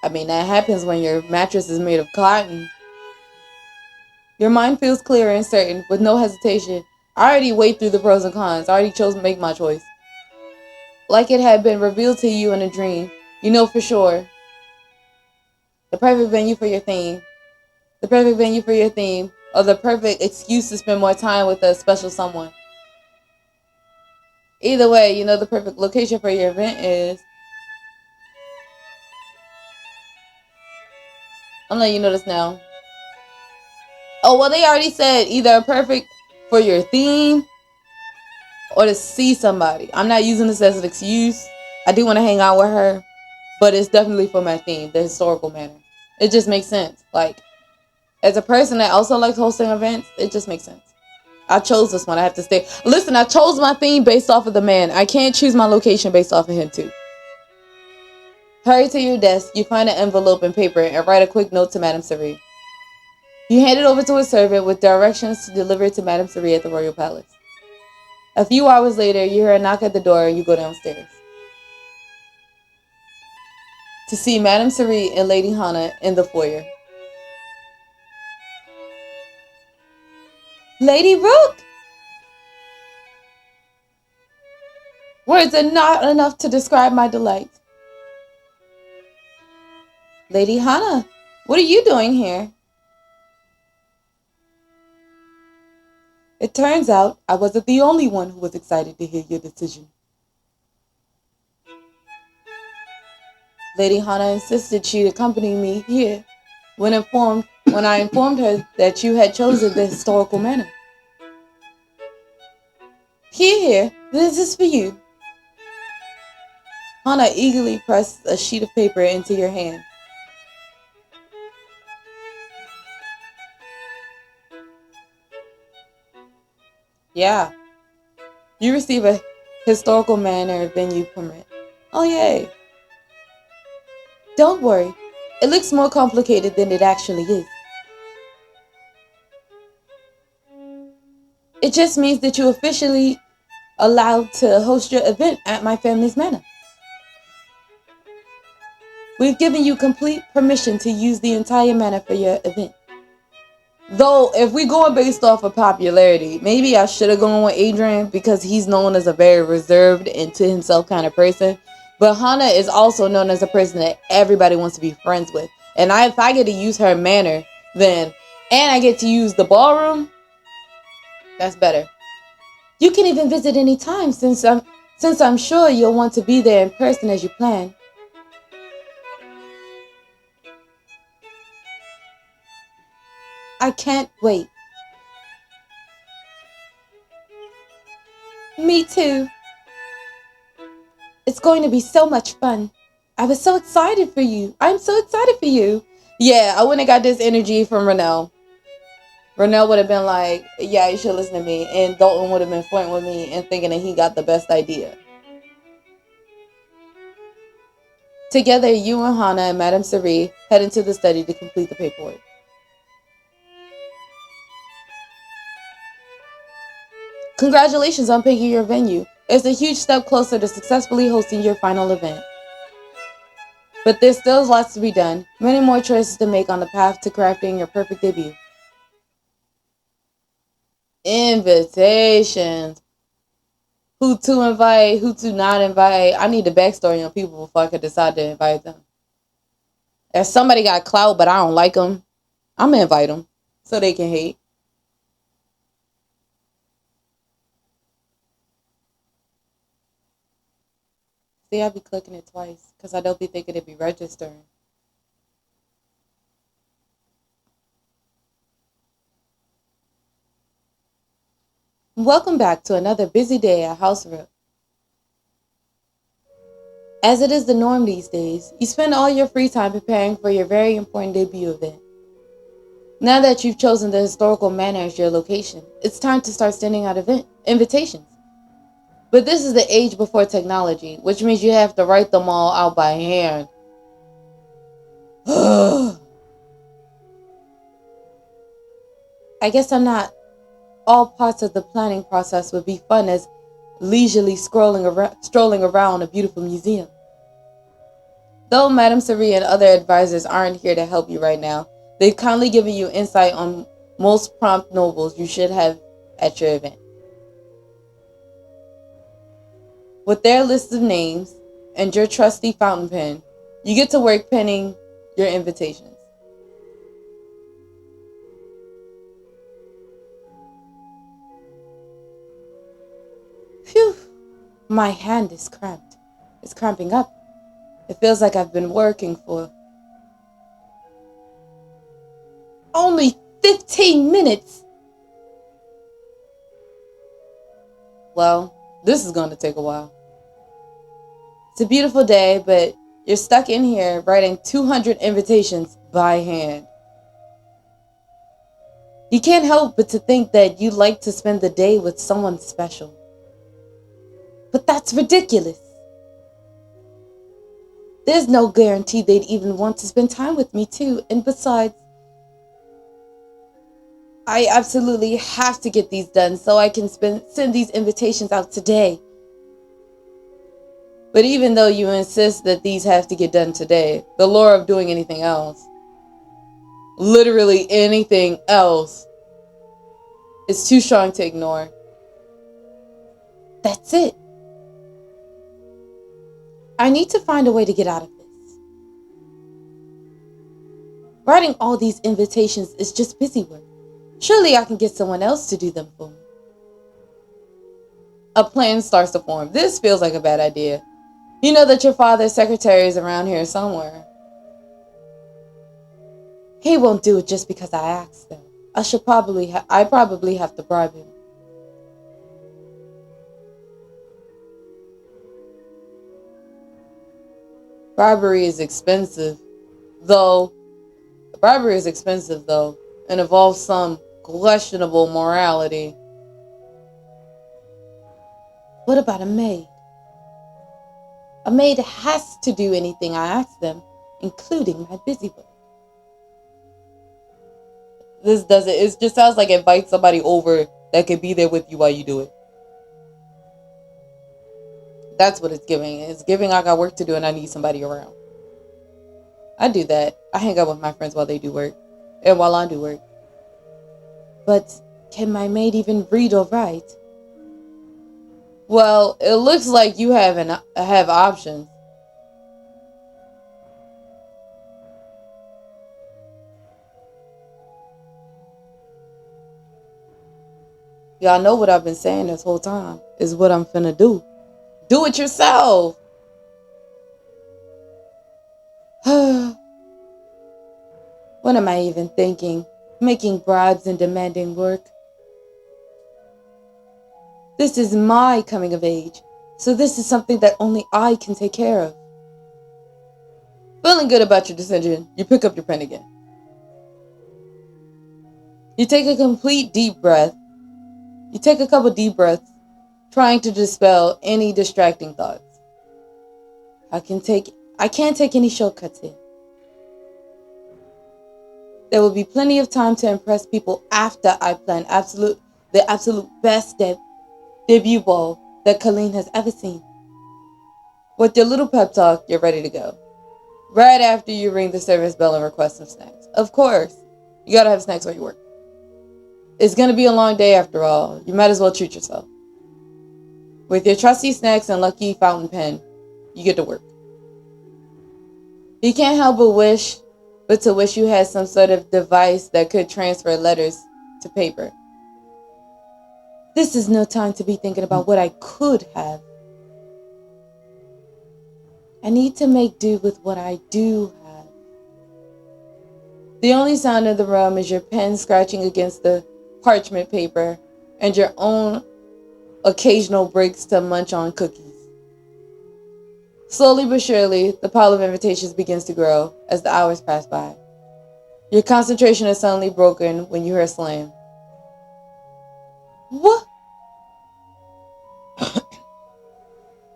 I mean, that happens when your mattress is made of cotton. Your mind feels clear and certain, with no hesitation. I already weighed through the pros and cons. I already chose to make my choice. Like it had been revealed to you in a dream, you know for sure. The perfect venue for your theme. The perfect venue for your theme, or the perfect excuse to spend more time with a special someone. Either way, you know the perfect location for your event is. I'm letting you know this now. Oh, well, they already said either perfect for your theme or to see somebody. I'm not using this as an excuse. I do want to hang out with her, but it's definitely for my theme, the historical manner. It just makes sense. Like, as a person that also likes hosting events, it just makes sense. I chose this one. I have to stay. Listen, I chose my theme based off of the man. I can't choose my location based off of him, too. Hurry to your desk. You find an envelope and paper and write a quick note to Madame Cerie. You hand it over to a servant with directions to deliver it to Madame Cerie at the Royal Palace. A few hours later, you hear a knock at the door and you go downstairs. to see Madame Cerie and Lady Hannah in the foyer. Lady Rook! Words are not enough to describe my delight. Lady Hannah, what are you doing here? It turns out I wasn't the only one who was excited to hear your decision. Lady Hannah insisted she'd accompany me here when I informed her that you had chosen the historical manor. Here, this is for you. Hannah eagerly pressed a sheet of paper into your hand. Yeah, you receive a historical manor venue permit. Oh, yay. Don't worry, it looks more complicated than it actually is. It just means that you're officially allowed to host your event at my family's manor. We've given you complete permission to use the entire manor for your event. Though, if we're going based off of popularity, maybe I should have gone with Adrian because he's known as a very reserved and to himself kind of person. But Hannah is also known as a person that everybody wants to be friends with. And if I get to use her manor, and I get to use the ballroom, that's better. You can even visit any time since I'm sure you'll want to be there in person as you plan. I can't wait. Me too. It's going to be so much fun. I was so excited for you. I'm so excited for you. Yeah, I wouldn't have got this energy from Renelle. Renelle would have been like, yeah, you should listen to me. And Dalton would have been flirting with me and thinking that he got the best idea. Together, you and Hannah and Madame Cerie head into the study to complete the paperwork. Congratulations on picking your venue. It's a huge step closer to successfully hosting your final event. But there's still lots to be done. Many more choices to make on the path to crafting your perfect debut. Invitations. Who to invite, who to not invite. I need the backstory on people before I could decide to invite them. If somebody got clout but I don't like them, I'm going to invite them so they can hate. See, I be clicking it twice because I don't be thinking it be registering. Welcome back to another busy day at House Rook. As it is the norm these days, you spend all your free time preparing for your very important debut event. Now that you've chosen the historical manor as your location, it's time to start sending out invitations. But this is the age before technology, which means you have to write them all out by hand. I guess I'm not. All parts of the planning process would be fun as leisurely strolling around a beautiful museum. Though Madame Cerie and other advisors aren't here to help you right now, they've kindly given you insight on most prompt nobles you should have at your event. With their list of names and your trusty fountain pen, you get to work penning your invitations. Phew, my hand is cramped. It's cramping up. It feels like I've been working for only 15 minutes. Well, this is going to take a while. It's a beautiful day, but you're stuck in here writing 200 invitations by hand. You can't help but to think that you'd like to spend the day with someone special. But that's ridiculous. There's no guarantee they'd even want to spend time with me too. And besides, I absolutely have to get these done so I can send these invitations out today. But even though you insist that these have to get done today, the lure of doing anything else, literally anything else, is too strong to ignore. That's it. I need to find a way to get out of this. Writing all these invitations is just busy work. Surely I can get someone else to do them for me. A plan starts to form. This feels like a bad idea. You know that your father's secretary is around here somewhere. He won't do it just because I asked him. I probably have to bribe him. Bribery is expensive, though. Bribery is expensive, though, and involves some questionable morality. What about a maid? A maid has to do anything I ask them, including my busy work. This doesn't, it just sounds like invite somebody over that could be there with you while you do it. That's what it's giving. It's giving I got work to do and I need somebody around. I do that. I hang out with my friends while they do work and while I do work. But can my maid even read or write? Well, it looks like you have options. Y'all know what I've been saying this whole time is what I'm finna do. Do it yourself. What am I even thinking? Making bribes and demanding work. This is my coming of age, so this is something that only I can take care of. Feeling good about your decision, you pick up your pen again. You take a complete deep breath. You take a couple deep breaths, trying to dispel any distracting thoughts. I can't take any shortcuts here. There will be plenty of time to impress people after I plan the absolute best debut ball that Colleen has ever seen. With your little pep talk, you're ready to go. Right after you ring the service bell and request some snacks. Of course, you gotta have snacks where you work. It's gonna be a long day after all. You might as well treat yourself. With your trusty snacks and lucky fountain pen, you get to work. You can't help but to wish you had some sort of device that could transfer letters to paper. This is no time to be thinking about what I could have. I need to make do with what I do have. The only sound in the room is your pen scratching against the parchment paper and your own occasional breaks to munch on cookies. Slowly but surely, the pile of invitations begins to grow as the hours pass by. Your concentration is suddenly broken when you hear a slam. What?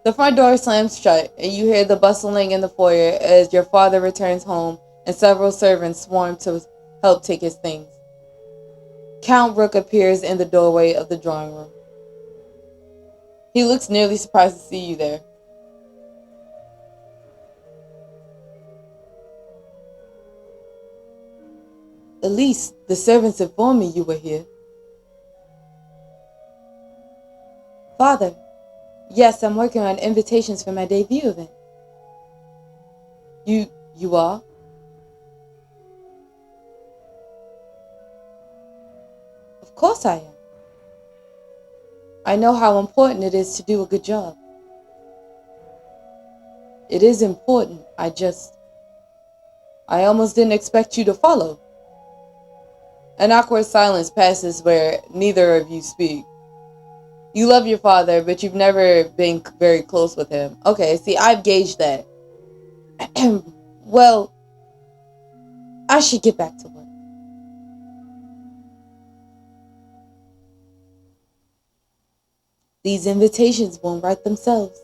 The front door slams shut, and you hear the bustling in the foyer as your father returns home and several servants swarm to help take his things. Count Rook appears in the doorway of the drawing room. He looks nearly surprised to see you there. At least the servants informed me you were here. Father, yes, I'm working on invitations for my debut event. You are? Of course I am. I know how important it is to do a good job. It is important. I almost didn't expect you to follow. An awkward silence passes where neither of you speak. You love your father, but you've never been very close with him. Okay, see, I've gauged that. Well, I should get back to work. These invitations won't write themselves.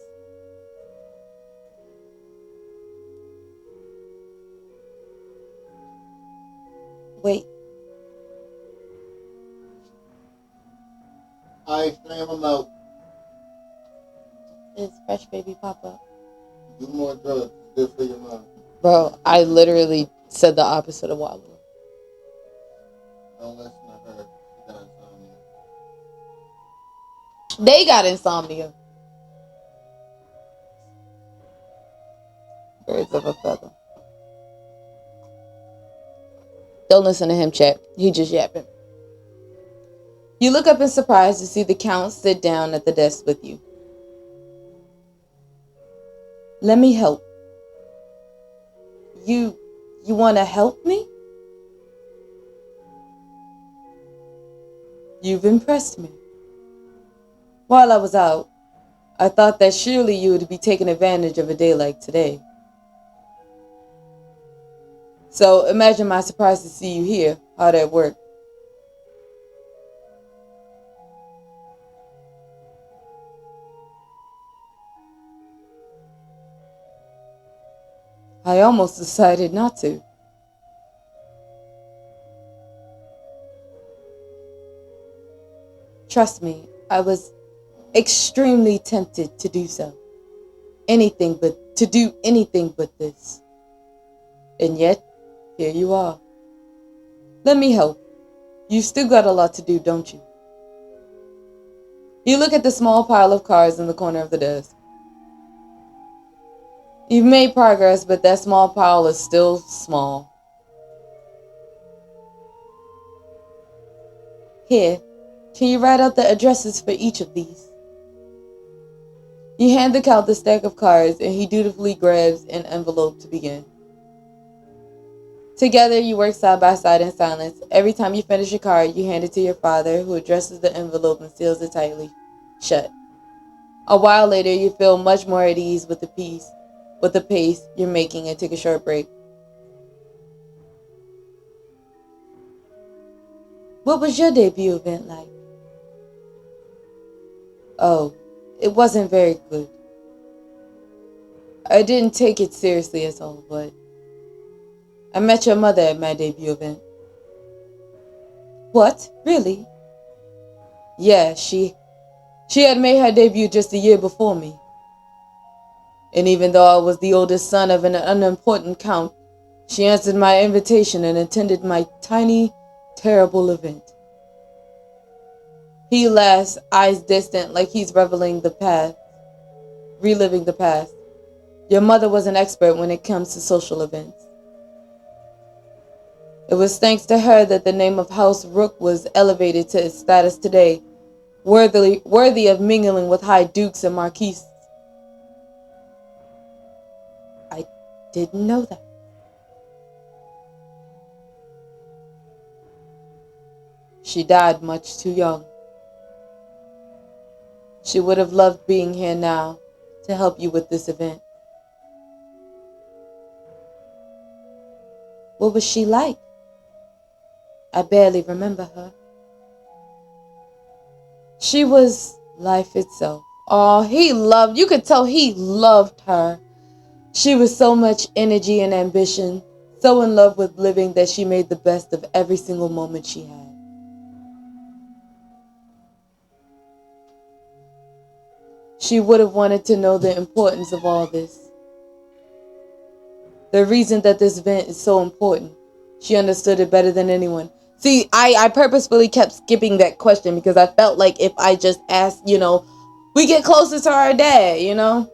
Wait, I slam him out. it's Fresh Baby Papa. Do more drugs. It's good for your mind. Bro, I literally said the opposite of Wobble. Don't listen to her. She got insomnia. They got insomnia. Birds of a feather. Don't listen to him, chat. He just yapping. You look up in surprise to see the Count sit down at the desk with you. Let me help. You want to help me? You've impressed me. While I was out, I thought that surely you would be taking advantage of a day like today. So imagine my surprise to see you here. How'd that work? I almost decided not to. Trust me, I was extremely tempted to do so. To do anything but this. And yet, here you are. Let me help. You've still got a lot to do, don't you? You look at the small pile of cards in the corner of the desk. You've made progress, but that small pile is still small. Here, can you write out the addresses for each of these? You hand the Count the stack of cards, and he dutifully grabs an envelope to begin. Together, you work side by side in silence. Every time you finish a card, you hand it to your father, who addresses the envelope and seals it tightly shut. A while later, you feel much more at ease with the pace you're making, and take a short break. What was your debut event like? Oh, it wasn't very good. I didn't take it seriously at all, but I met your mother at my debut event. What? Really? Yeah, she had made her debut just a year before me. And even though I was the oldest son of an unimportant count, she answered my invitation and attended my tiny, terrible event. He laughs, eyes distant, like he's reliving the past. Your mother was an expert when it comes to social events. It was thanks to her that the name of House Rook was elevated to its status today, worthy of mingling with high dukes and marquises. I didn't know that. She died much too young. She would have loved being here now to help you with this event. What was she like? I barely remember her. She was life itself. Oh, you could tell he loved her. She was so much energy and ambition, so in love with living that she made the best of every single moment she had. She would have wanted to know the importance of all this. The reason that this event is so important. She understood it better than anyone. See, I purposefully kept skipping that question because I felt like if I just asked, we get closer to our dad,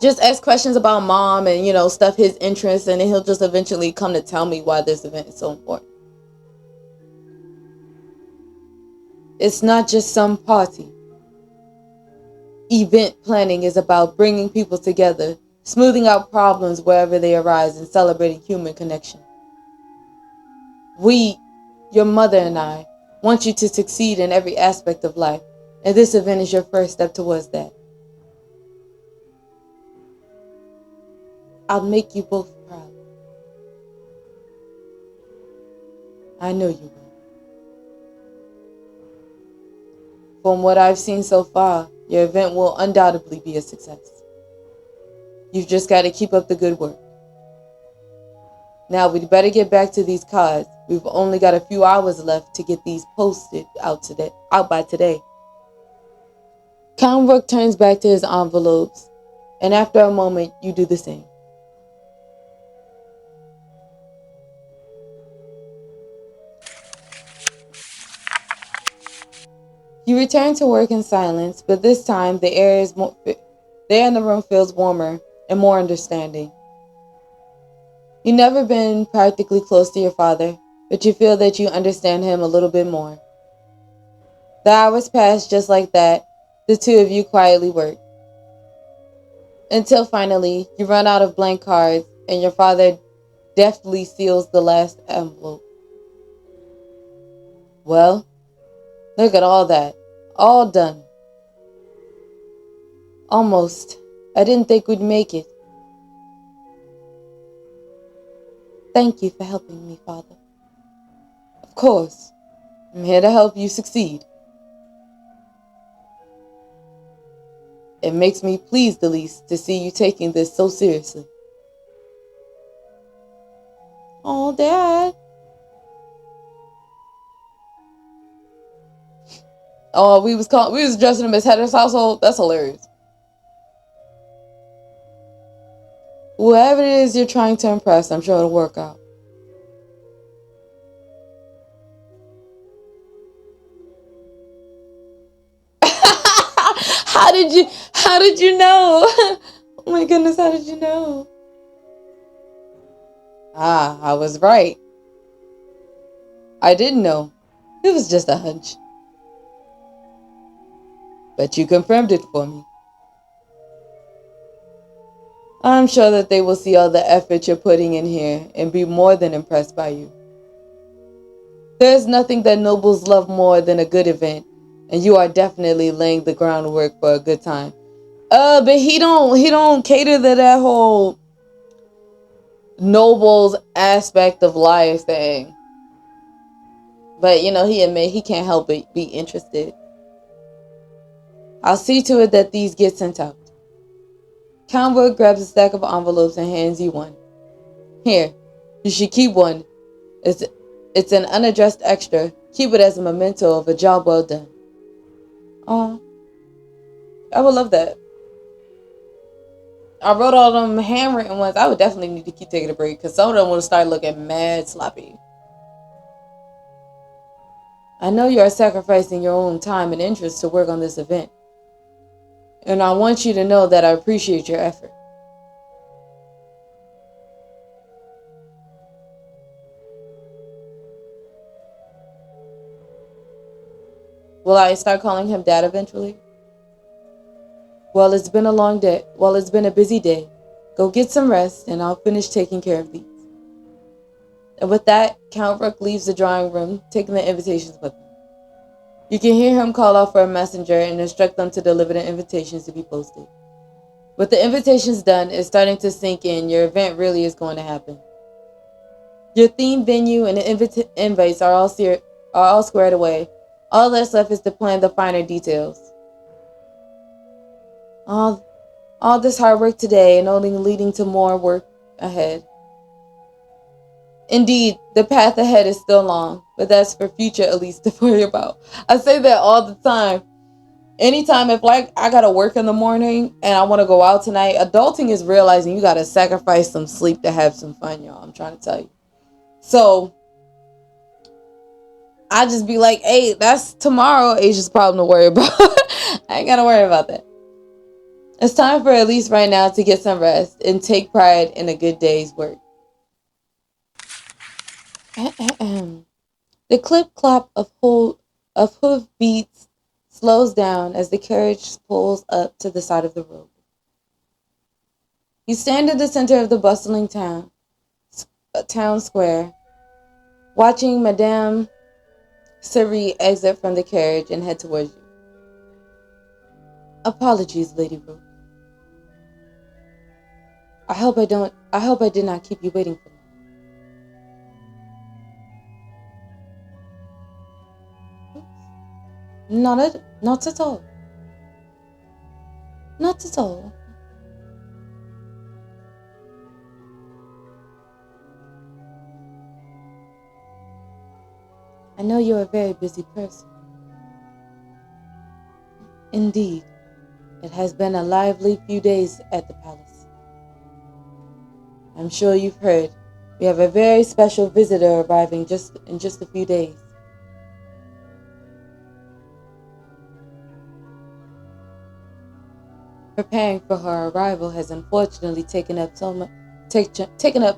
just ask questions about mom and, stuff his interests, and then he'll just eventually come to tell me why this event is so important. It's not just some party. Event planning is about bringing people together, smoothing out problems wherever they arise, and celebrating human connection. We, your mother and I, want you to succeed in every aspect of life, and this event is your first step towards that. I'll make you both proud. I know you will. From what I've seen so far, your event will undoubtedly be a success. You've just got to keep up the good work. Now we'd better get back to these cards. We've only got a few hours left to get these posted out by today. Count Rook turns back to his envelopes. And after a moment, you do the same. You return to work in silence, but this time the air in the room feels warmer and more understanding. You've never been practically close to your father, but you feel that you understand him a little bit more. The hours pass just like that. The two of you quietly work. Until finally, you run out of blank cards and your father deftly seals the last envelope. Well, look at all that. All done. Almost. I didn't think we'd make it. Thank you for helping me, Father. Of course. I'm here to help you succeed. It makes me pleased, the least, to see you taking this so seriously. Oh, Dad. Oh, we was addressing him as head of his household. That's hilarious. Whoever it is you're trying to impress, I'm sure it'll work out. How did you know? Oh my goodness, how did you know? Ah, I was right. I didn't know. It was just a hunch. But you confirmed it for me. I'm sure that they will see all the effort you're putting in here and be more than impressed by you. There's nothing that nobles love more than a good event, and you are definitely laying the groundwork for a good time. But he don't cater to that whole nobles aspect of life thing. But he admit he can't help but be interested. I'll see to it that these get sent out. Convoy grabs a stack of envelopes and hands you one. Here, you should keep one. It's an unaddressed extra. Keep it as a memento of a job well done. Oh, I would love that. I wrote all them handwritten ones. I would definitely need to keep taking a break because some of them will start looking mad sloppy. I know you are sacrificing your own time and interest to work on this event. And I want you to know that I appreciate your effort. Will I start calling him Dad eventually? Well, it's been a long day. Well, it's been a busy day. Go get some rest, and I'll finish taking care of these. And with that, Count Rook leaves the drawing room, taking the invitations with him. You can hear him call out for a messenger and instruct them to deliver the invitations to be posted. With the invitations done, it's starting to sink in. Your event really is going to happen. Your theme venue and the invites are all squared away. All that's left is to plan the finer details. All this hard work today and only leading to more work ahead. Indeed, the path ahead is still long, but that's for future Elise to worry about. I say that all the time. Anytime if I gotta work in the morning and I want to go out tonight, adulting is realizing you gotta sacrifice some sleep to have some fun, y'all. I'm trying to tell you. So I just be like, hey, that's tomorrow Asia's problem to worry about. I ain't gotta worry about that. It's time for at least right now to get some rest and take pride in a good day's work. The clip-clop of hoof beats slows down as the carriage pulls up to the side of the road. You stand in the center of the bustling town square, watching Madame Cerie exit from the carriage and head towards you. Apologies, Lady Rook. I hope I did not keep you waiting for me. Not at all. Not at all. I know you're a very busy person. Indeed. It has been a lively few days at the palace. I'm sure you've heard. We have a very special visitor arriving in just a few days. Preparing for her arrival has unfortunately taken up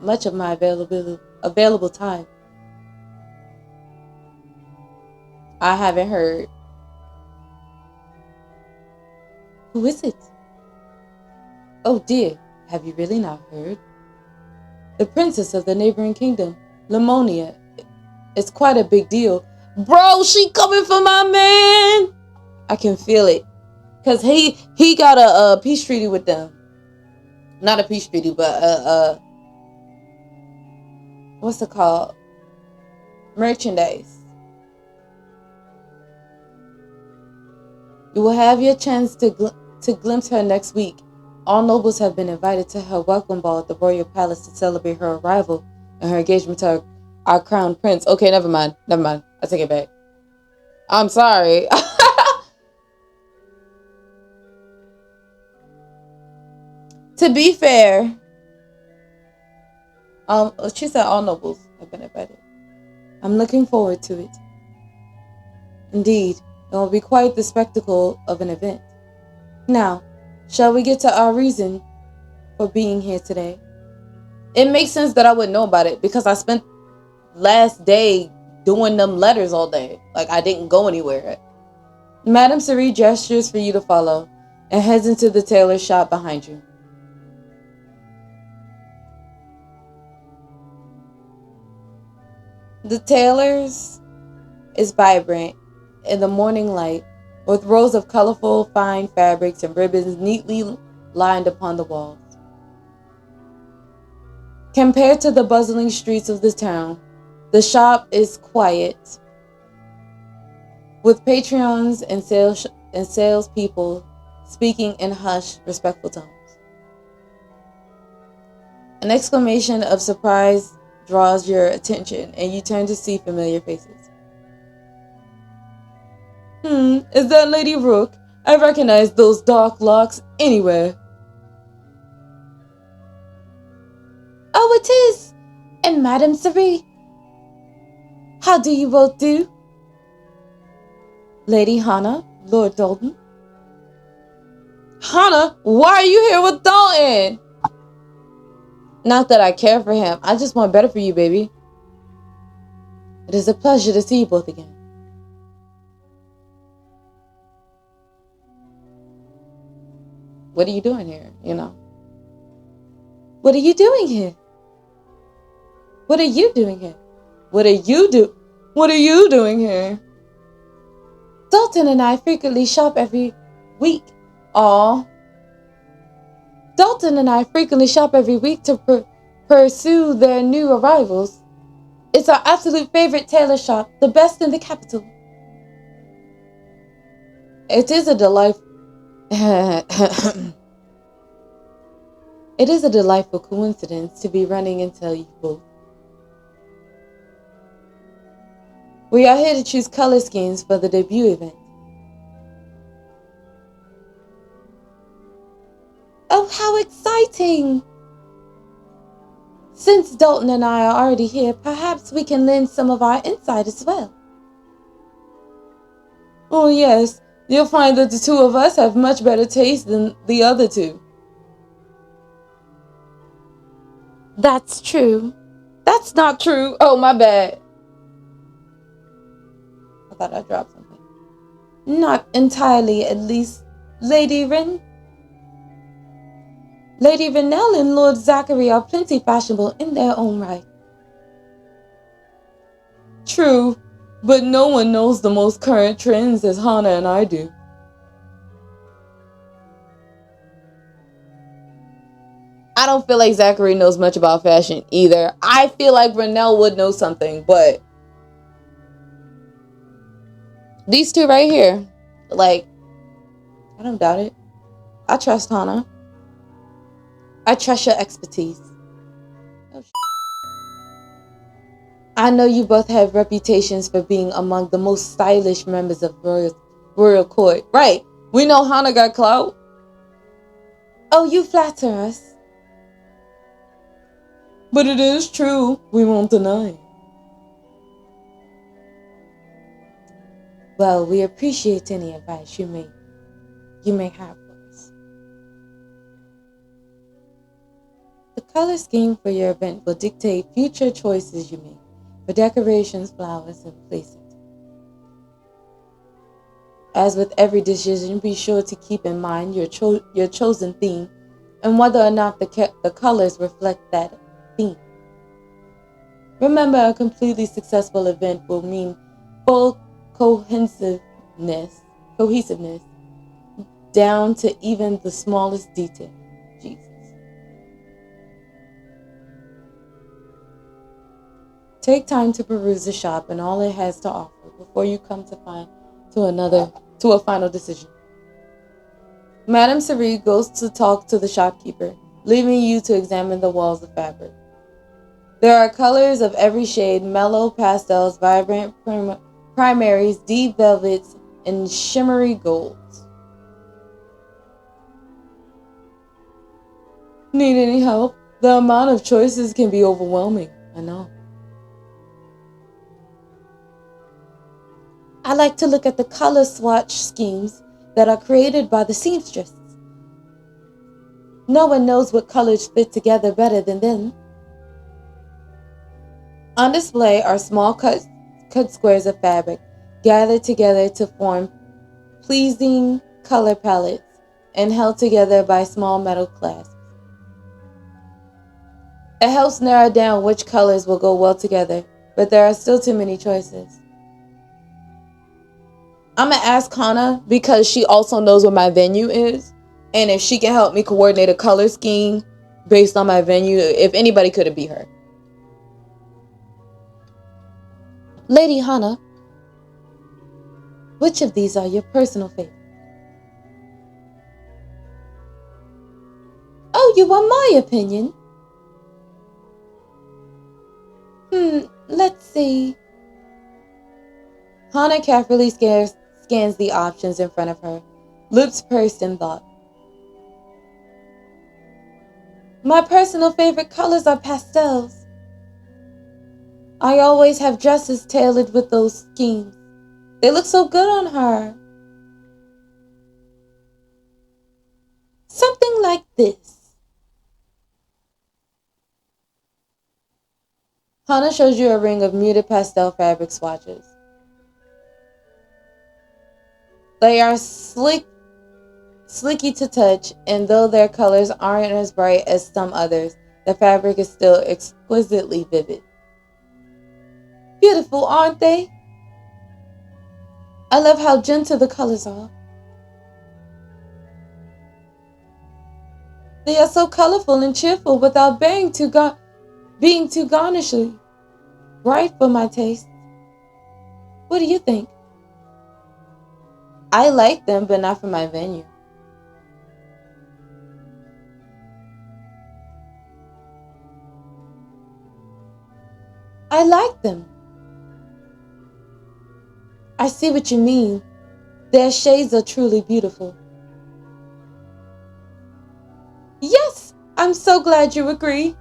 much of my available time. I haven't heard. Who is it? Oh dear, have you really not heard? The princess of the neighboring kingdom, Lamonia. It's quite a big deal. Bro, she coming for my man. I can feel it. Cause he got a peace treaty with them. Not a peace treaty, but what's it called? Merchandise. You will have your chance to glimpse her next week. All nobles have been invited to her welcome ball at the royal palace to celebrate her arrival and her engagement to our crown prince. Okay, never mind. I take it back. I'm sorry. To be fair, she said all nobles have been invited. I'm looking forward to it. Indeed, it will be quite the spectacle of an event. Now, shall we get to our reason for being here today? It makes sense that I would know about it because I spent last day doing them letters all day. Like, I didn't go anywhere. Madame Cerie gestures for you to follow and heads into the tailor's shop behind you. The tailor's is vibrant in the morning light with rows of colorful, fine fabrics and ribbons neatly lined upon the walls. Compared to the bustling streets of the town, the shop is quiet, with patrons and salespeople speaking in hushed, respectful tones. An exclamation of surprise draws your attention, and you turn to see familiar faces. Is that Lady Rook? I recognize those dark locks anywhere. Oh, it is! And Madame Cerie. How do you both do? Lady Hannah, Lord Dalton. Hannah, why are you here with Dalton? Not that I care for him. I just want better for you, baby. It is a pleasure to see you both again. What are you doing here, What are you doing here? What are you doing here? What are you doing here? Dalton and I frequently shop every week. Dalton and I frequently shop every week to pursue their new arrivals. It's our absolute favorite tailor shop, the best in the capital. It is a delightful coincidence to be running into you both. We are here to choose color schemes for the debut event. Oh, how exciting! Since Dalton and I are already here, perhaps we can lend some of our insight as well. Oh yes, you'll find that the two of us have much better taste than the other two. That's true. That's not true. Oh, my bad. I thought I dropped something. Not entirely, at least. Lady Renell and Lord Zachary are plenty fashionable in their own right. True, but no one knows the most current trends as Hannah and I do. I don't feel like Zachary knows much about fashion either. I feel like Renell would know something, but these two right here, I don't doubt it. I trust Hannah. I trust your expertise. Oh, I know you both have reputations for being among the most stylish members of royal court. Right. We know Hannah got clout. Oh, you flatter us. But it is true, we won't deny. Well, we appreciate any advice you may have for us. The color scheme for your event will dictate future choices you make for decorations, flowers, and placement. As with every decision, be sure to keep in mind your chosen theme and whether or not the colors reflect that theme. Remember, a completely successful event will mean full cohesiveness down to even the smallest detail. Jesus. Take time to peruse the shop and all it has to offer before you come to a final decision. Madame Cerie goes to talk to the shopkeeper, leaving you to examine the walls of fabric. There are colors of every shade: mellow pastels, vibrant primaries, deep velvets, and shimmery golds. Need any help? The amount of choices can be overwhelming. I know. I like to look at the color swatch schemes that are created by the seamstresses. No one knows what colors fit together better than them. On display are small cut squares of fabric gathered together to form pleasing color palettes and held together by small metal clasps. It helps narrow down which colors will go well together, but there are still too many choices. I'm gonna ask Hannah because she also knows what my venue is, and if she can help me coordinate a color scheme based on my venue, if anybody could, it be her. Lady Hannah, which of these are your personal favorites? Oh, you want my opinion? Let's see. Hannah carefully scans the options in front of her, lips pursed in thought. My personal favorite colors are pastels. I always have dresses tailored with those schemes. They look so good on her. Something like this. Hannah shows you a ring of muted pastel fabric swatches. They are slicky to touch, and though their colors aren't as bright as some others, the fabric is still exquisitely vivid. Beautiful, aren't they? I love how gentle the colors are. They are so colorful and cheerful without being too garnishly bright for my taste. What do you think? I like them, but not for my venue. I like them. I see what you mean. Their shades are truly beautiful. Yes, I'm so glad you agree.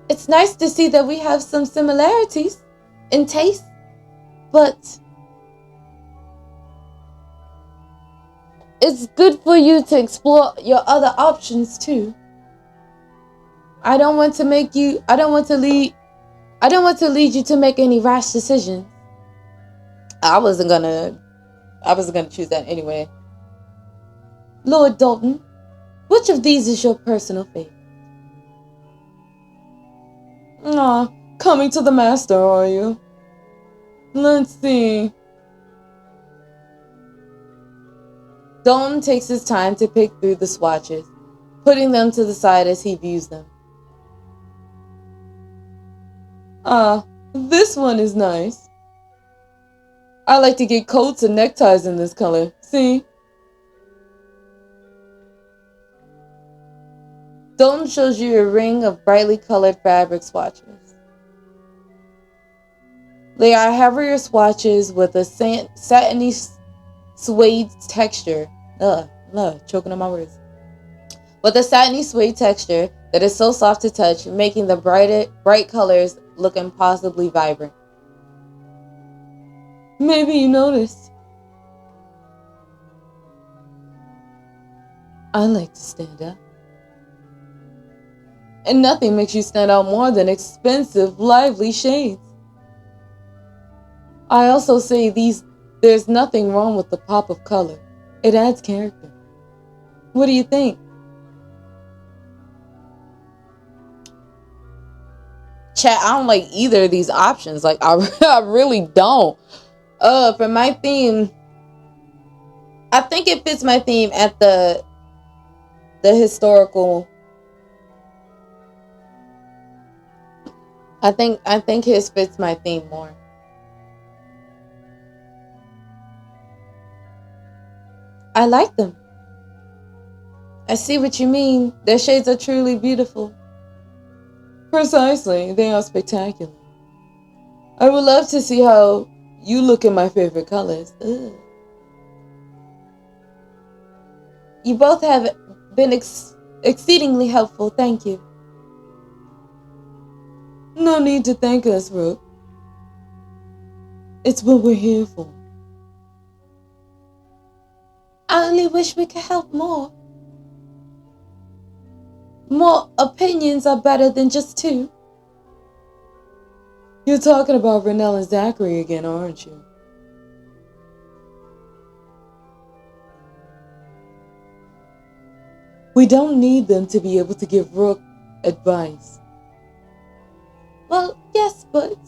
It's nice to see that we have some similarities in taste, but it's good for you to explore your other options too. I don't want to make you I don't want to lead you to make any rash decisions. I wasn't gonna choose that anyway. Lord Dalton, which of these is your personal favorite? Aw, coming to the master, are you? Let's see. Dalton takes his time to pick through the swatches, putting them to the side as he views them. Ah, this one is nice. I like to get coats and neckties in this color. See? Dalton shows you a ring of brightly colored fabric swatches. They are heavier swatches with a satiny suede texture. Choking on my words. with a satiny suede texture that is so soft to touch, making the bright colors look impossibly vibrant. Maybe you noticed. I like to stand out. And nothing makes you stand out more than expensive, lively shades. I also say there's nothing wrong with the pop of color. It adds character. What do you think? Chat, I don't like either of these options. Like, I really don't. For my theme, I think it fits my theme at the historical. I think his fits my theme more. I like them. I see what you mean. Their shades are truly beautiful. Precisely, they are spectacular. I would love to see how you look in my favorite colors. Ugh. You both have been exceedingly helpful. Thank you. No need to thank us, Rook. It's what we're here for. I only wish we could help more. More opinions are better than just two. You're talking about Renell and Zachary again, aren't you? We don't need them to be able to give Rook advice. Well, yes, but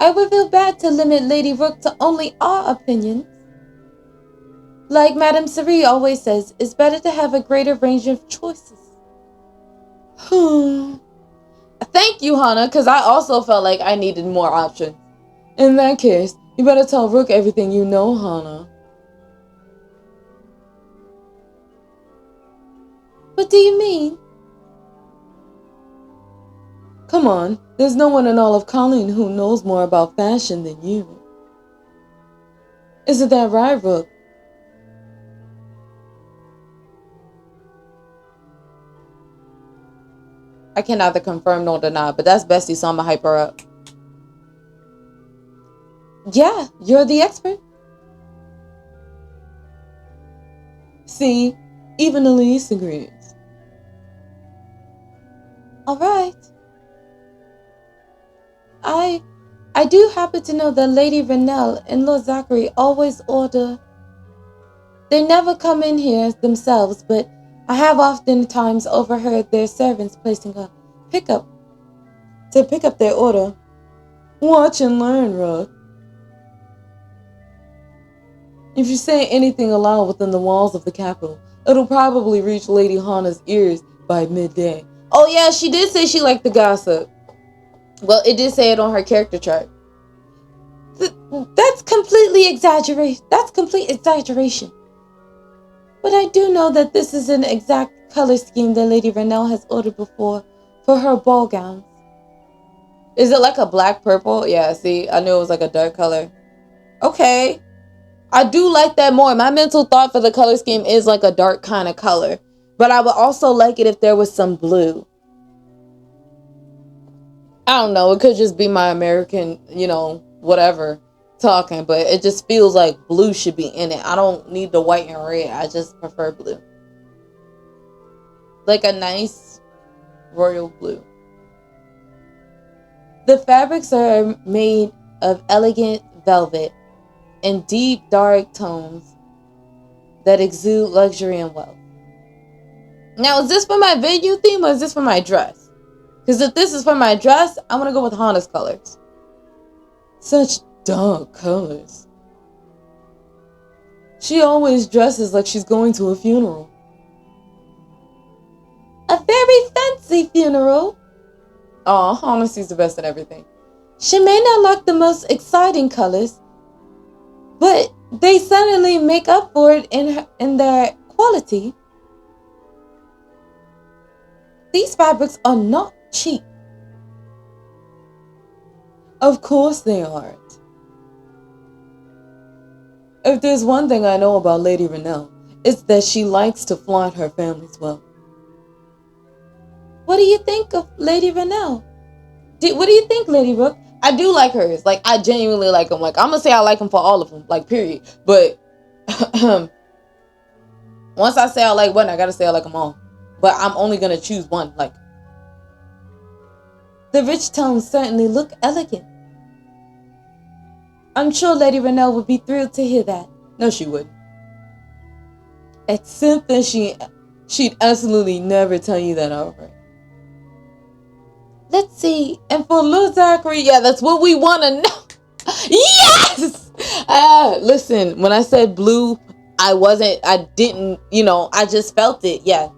I would feel bad to limit Lady Rook to only our opinions. Like Madame Cerie always says, it's better to have a greater range of choices. Thank you, Hana, because I also felt like I needed more options. In that case, you better tell Rook everything you know, Hana. What do you mean? Come on, there's no one in all of Colleen who knows more about fashion than you. Isn't that right, Rook? I can neither confirm nor deny, but that's Bestie, so I'ma hype her up. Yeah, you're the expert. See, even Elise agrees. Alright. I do happen to know that Lady Renell and Lord Zachary always order. They never come in here themselves, but I have oftentimes overheard their servants placing a pickup to pick up their order. Watch and learn, Rook. If you say anything aloud within the walls of the capital, it'll probably reach Lady Hana's ears by midday. Oh yeah, she did say she liked the gossip. Well, it did say it on her character chart. That's completely exaggeration. That's complete exaggeration. But I do know that this is an exact color scheme that Lady Renell has ordered before for her ball gowns. Is it like a black purple? Yeah, see, I knew it was like a dark color. Okay. I do like that more. My mental thought for the color scheme is like a dark kind of color. But I would also like it if there was some blue. I don't know. It could just be my American, whatever talking. But it just feels like blue should be in it. I don't need the white and red. I just prefer blue. Like a nice royal blue. The fabrics are made of elegant velvet in deep dark tones that exude luxury and wealth. Now, is this for my venue theme or is this for my dress? Because if this is for my dress, I want to go with Hana's colors. Such dark colors. She always dresses like she's going to a funeral. A very fancy funeral. Aw, Hana sees the best in everything. She may not like the most exciting colors, but they certainly make up for it in their quality. These fabrics are not cheap. Of course they aren't. If there's one thing I know about Lady Renell, It's that she likes to flaunt her family's wealth. What do you think of Lady Renelle? What do you think, Lady Rook? I do like hers. Like, I genuinely like them. Like, I'm gonna say I like them for all of them. Like, period. But once I say I like one, I gotta say I like them all. But I'm only gonna choose one. Like, the rich tones certainly look elegant. I'm sure Lady Renelle would be thrilled to hear that. No, she wouldn't. Except that she'd absolutely never tell you that outright. Let's see. And for Lil Zachary, yeah, that's what we want to know. Yes! Listen, when I said blue, I didn't, I just felt it. Yeah,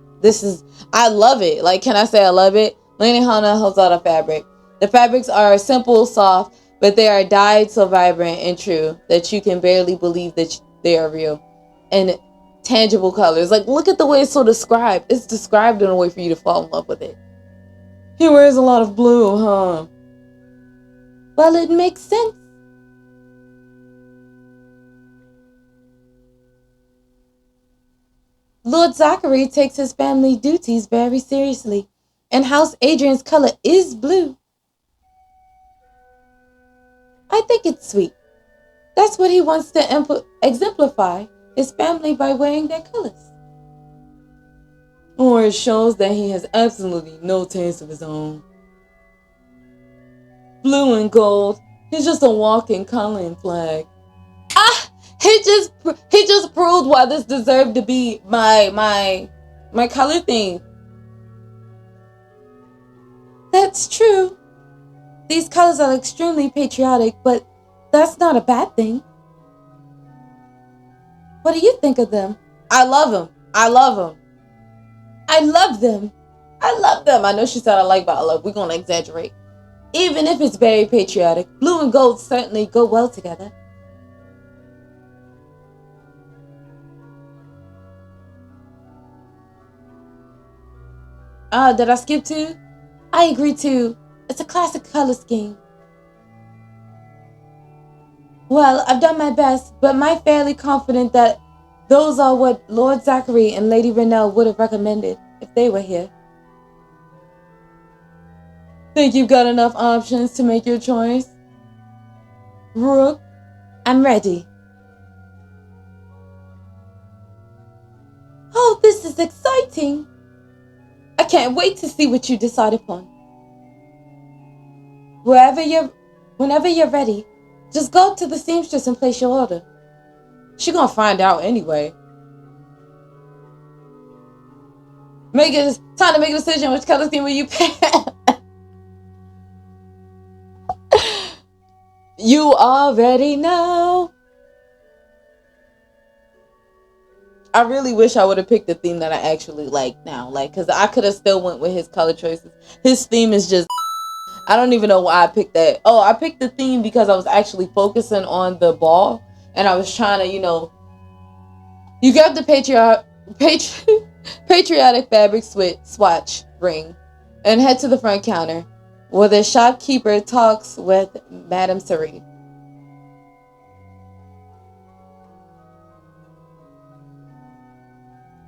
I love it. Like, can I say I love it? Lady Hana holds out a fabric. The fabrics are simple, soft, but they are dyed so vibrant and true that you can barely believe that they are real. And tangible colors. Like, look at the way it's so described. It's described in a way for you to fall in love with it. He wears a lot of blue, huh? Well, it makes sense. Lord Zachary takes his family duties very seriously, and House Adrian's color is blue. I think it's sweet. That's what he wants to exemplify his family by wearing their colors. Or it shows that he has absolutely no taste of his own. Blue and gold, he's just a walking coloring flag. He just proved why this deserved to be my color theme. That's true. These colors are extremely patriotic, but that's not a bad thing. What do you think of them? I love them. I love them. I love them. I love them. I know she said I like, but I love. We're gonna exaggerate. Even if it's very patriotic, blue and gold certainly go well together. Did I skip two? I agree too. It's a classic color scheme. Well, I've done my best, but I'm fairly confident that those are what Lord Zachary and Lady Renelle would have recommended if they were here. Think you've got enough options to make your choice? Rook, I'm ready. Oh, this is exciting. I can't wait to see what you decide upon. Whenever you're ready, just go up to the seamstress and place your order. She gonna find out anyway. Time to make a decision which color scheme will you pick. You already know. I really wish I would have picked the theme that I actually like now. Like, because I could have still went with his color choices. His theme is just... I don't even know why I picked that. Oh, I picked the theme because I was actually focusing on the ball. And I was trying to, You grab the patriotic fabric swatch ring and head to the front counter where the shopkeeper talks with Madame Cerie.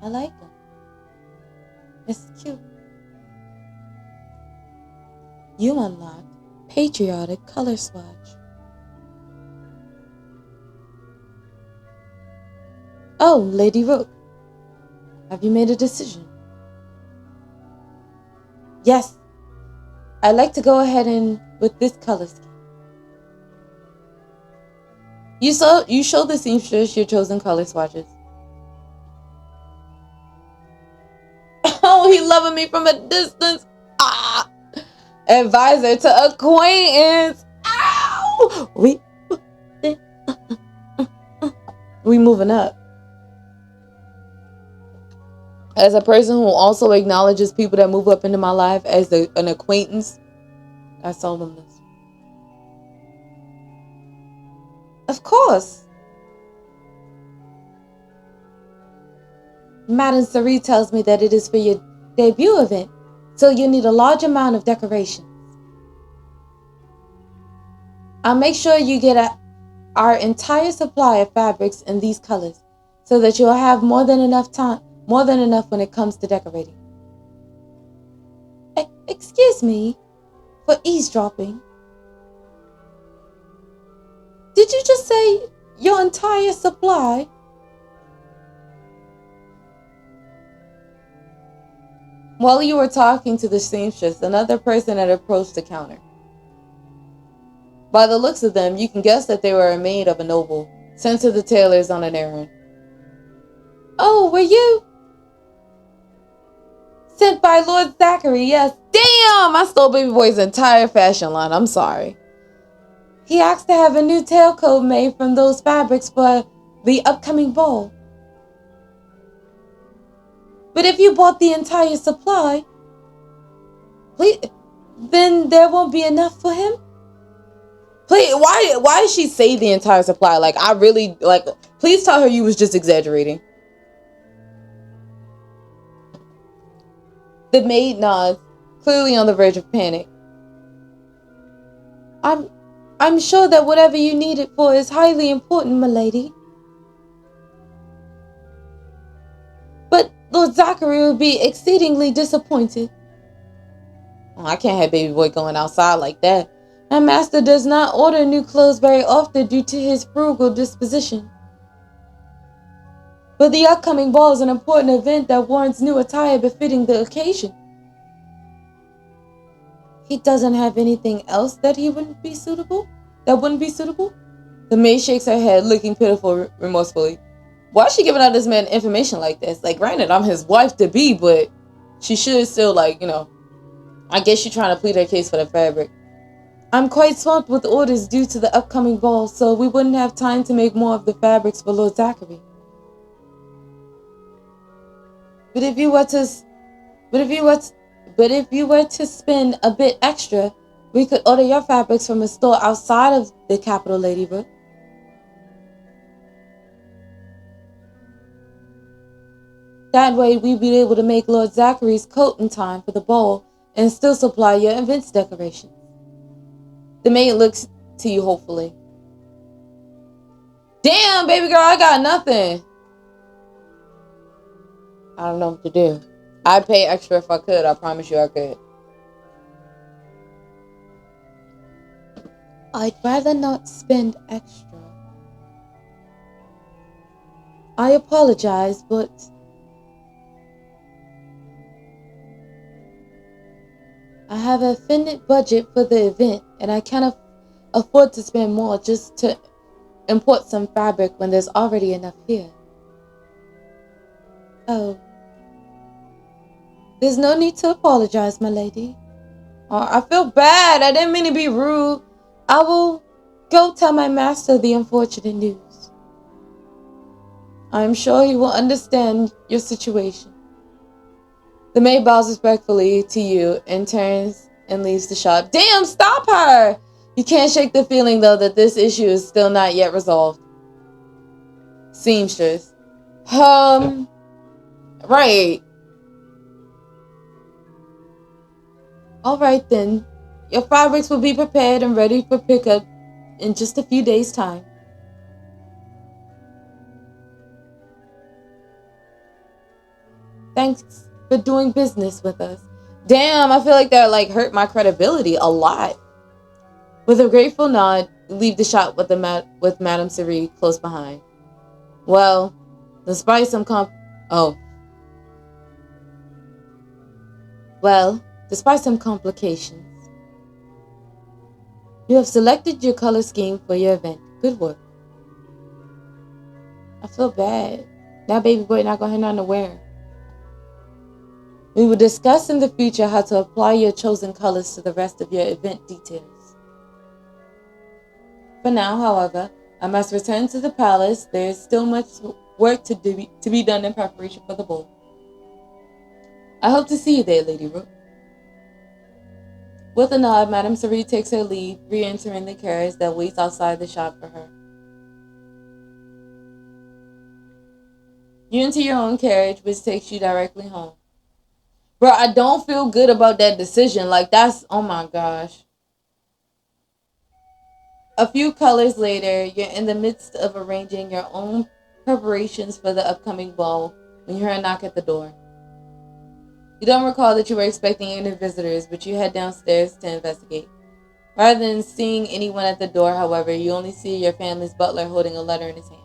I like it. It's cute. You unlock patriotic color swatch. Oh, Lady Rook, have you made a decision? Yes, I'd like to go ahead with this color scheme. You show the seamstress your chosen color swatches. Oh, he loving me from a distance. Advisor to acquaintance. Ow! We moving up. As a person who also acknowledges people that move up into my life as an acquaintance, I told them this. Of course. Madame Cerie tells me that it is for your debut event, so you need a large amount of decorations. I'll make sure you get our entire supply of fabrics in these colors, so that you'll have more than enough when it comes to decorating. Excuse me for eavesdropping. Did you just say your entire supply? While you were talking to the seamstress, another person had approached the counter. By the looks of them, you can guess that they were a maid of a noble, sent to the tailor's on an errand. Oh, were you sent by Lord Zachary? Yes. Damn, I stole Baby Boy's entire fashion line. I'm sorry. He asked to have a new tailcoat made from those fabrics for the upcoming ball. But if you bought the entire supply, please, then there won't be enough for him? Please, why did she say the entire supply? Like, I really, like, please tell her you was just exaggerating. The maid nods, clearly on the verge of panic. I'm sure that whatever you need it for is highly important, milady. But Lord Zachary will be exceedingly disappointed. Oh, I can't have Baby Boy going outside like that. My master does not order new clothes very often due to his frugal disposition. But the upcoming ball is an important event that warrants new attire befitting the occasion. He doesn't have anything else that wouldn't be suitable? The maid shakes her head, looking pitiful remorsefully. Why is she giving out this man information like this? Like, granted, I'm his wife-to-be, but she should still, like, I guess she's trying to plead her case for the fabric. I'm quite swamped with orders due to the upcoming ball, so we wouldn't have time to make more of the fabrics for Lord Zachary. But if you were to spend a bit extra, we could order your fabrics from a store outside of the capital, Lady Brooke. That way, we'd be able to make Lord Zachary's coat in time for the ball and still supply your event's decorations. The maid looks to you hopefully. Damn, baby girl, I got nothing. I don't know what to do. I'd pay extra if I could. I promise you I could. I'd rather not spend extra. I apologize, but I have a finite budget for the event, and I can't afford to spend more just to import some fabric when there's already enough here. Oh. There's no need to apologize, my lady. Oh, I feel bad. I didn't mean to be rude. I will go tell my master the unfortunate news. I am sure he will understand your situation. The maid bows respectfully to you and turns and leaves the shop. Damn, stop her! You can't shake the feeling, though, that this issue is still not yet resolved. Seamstress. Right. Alright then. Your fabrics will be prepared and ready for pickup in just a few days' time. Thanks for doing business with us. Damn, I feel like that hurt my credibility a lot. With a grateful nod, leave the shop with Madame Cerie close behind. Well, despite some complications, you have selected your color scheme for your event. Good work. I feel bad. Now Baby Boy not gonna have nothing to wear. We will discuss in the future how to apply your chosen colors to the rest of your event details. For now, however, I must return to the palace. There is still much work to be done in preparation for the ball. I hope to see you there, Lady Rook. With a nod, Madame Cerie takes her leave, re-entering the carriage that waits outside the shop for her. You enter your own carriage, which takes you directly home. Bro, I don't feel good about that decision. Like, that's, oh my gosh. A few colors later, you're in the midst of arranging your own preparations for the upcoming ball when you hear a knock at the door. You don't recall that you were expecting any visitors, but you head downstairs to investigate. Rather than seeing anyone at the door, however, you only see your family's butler holding a letter in his hand.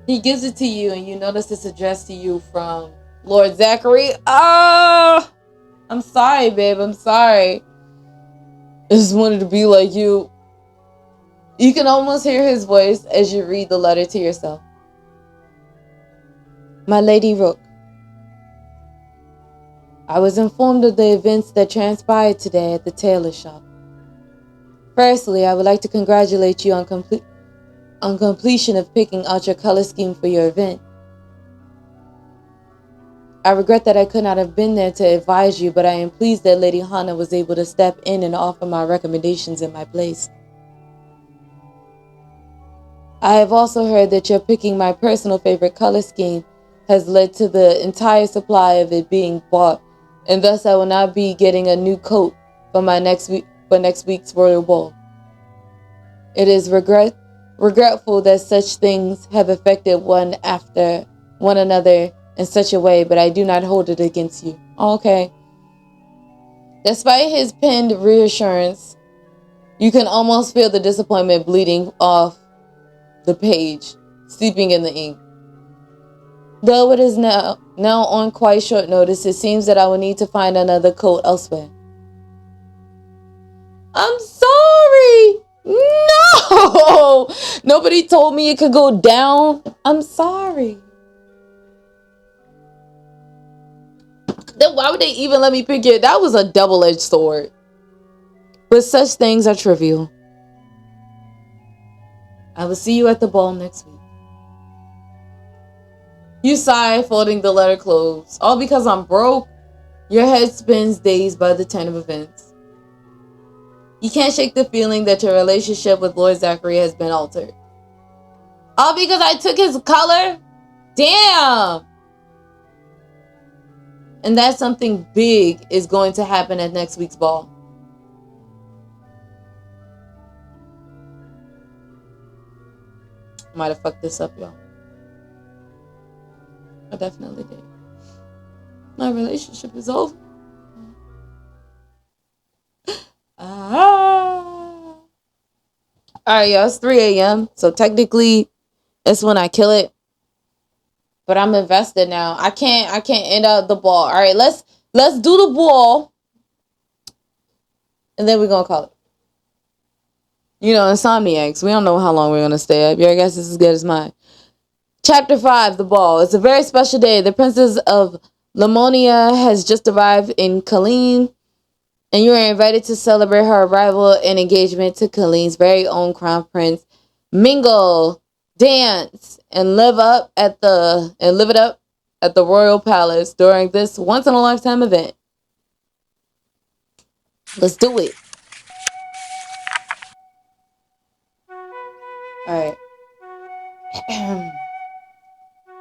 He gives it to you, and you notice it's addressed to you from Lord Zachary. I'm sorry, babe. I'm sorry. I just wanted to be like you. You can almost hear his voice as you read the letter to yourself. My Lady Rook, I was informed of the events that transpired today at the tailor shop. Firstly, I would like to congratulate you on completion of picking out your color scheme for your event. I regret that I could not have been there to advise you, but I am pleased that Lady Hana was able to step in and offer my recommendations in my place. I have also heard that your picking my personal favorite color scheme has led to the entire supply of it being bought, and thus I will not be getting a new coat for next week's royal ball. It is regretful that such things have affected one after one another in such a way, but I do not hold it against you. Okay. Despite his penned reassurance, you can almost feel the disappointment bleeding off the page, seeping in the ink. Though it is now on quite short notice, it seems that I will need to find another coat elsewhere. I'm sorry. No! Nobody told me it could go down. I'm sorry. Then why would they even let me pick it? That was a double-edged sword. But such things are trivial. I will see you at the ball next week. You sigh, folding the letter closed. All because I'm broke. Your head spins, dazed by the turn of events. You can't shake the feeling that your relationship with Lord Zachary has been altered. All because I took his color? Damn! And that something big is going to happen at next week's ball. Might have fucked this up, y'all. I definitely did. My relationship is over. Alright, y'all, it's 3 a.m. So technically, it's when I kill it. But I'm invested now. I can't end up the ball. Alright, let's do the ball. And then we're gonna call it. You know, insomniacs. We don't know how long we're gonna stay up. Your guess is as good as mine. Chapter 5, The Ball. It's a very special day. The Princess of Lamonia has just arrived in Colleen, and you are invited to celebrate her arrival and engagement to Colleen's very own Crown Prince. Mingle, dance, and live it up at the Royal Palace during this once-in-a-lifetime event. Let's do it. Alright.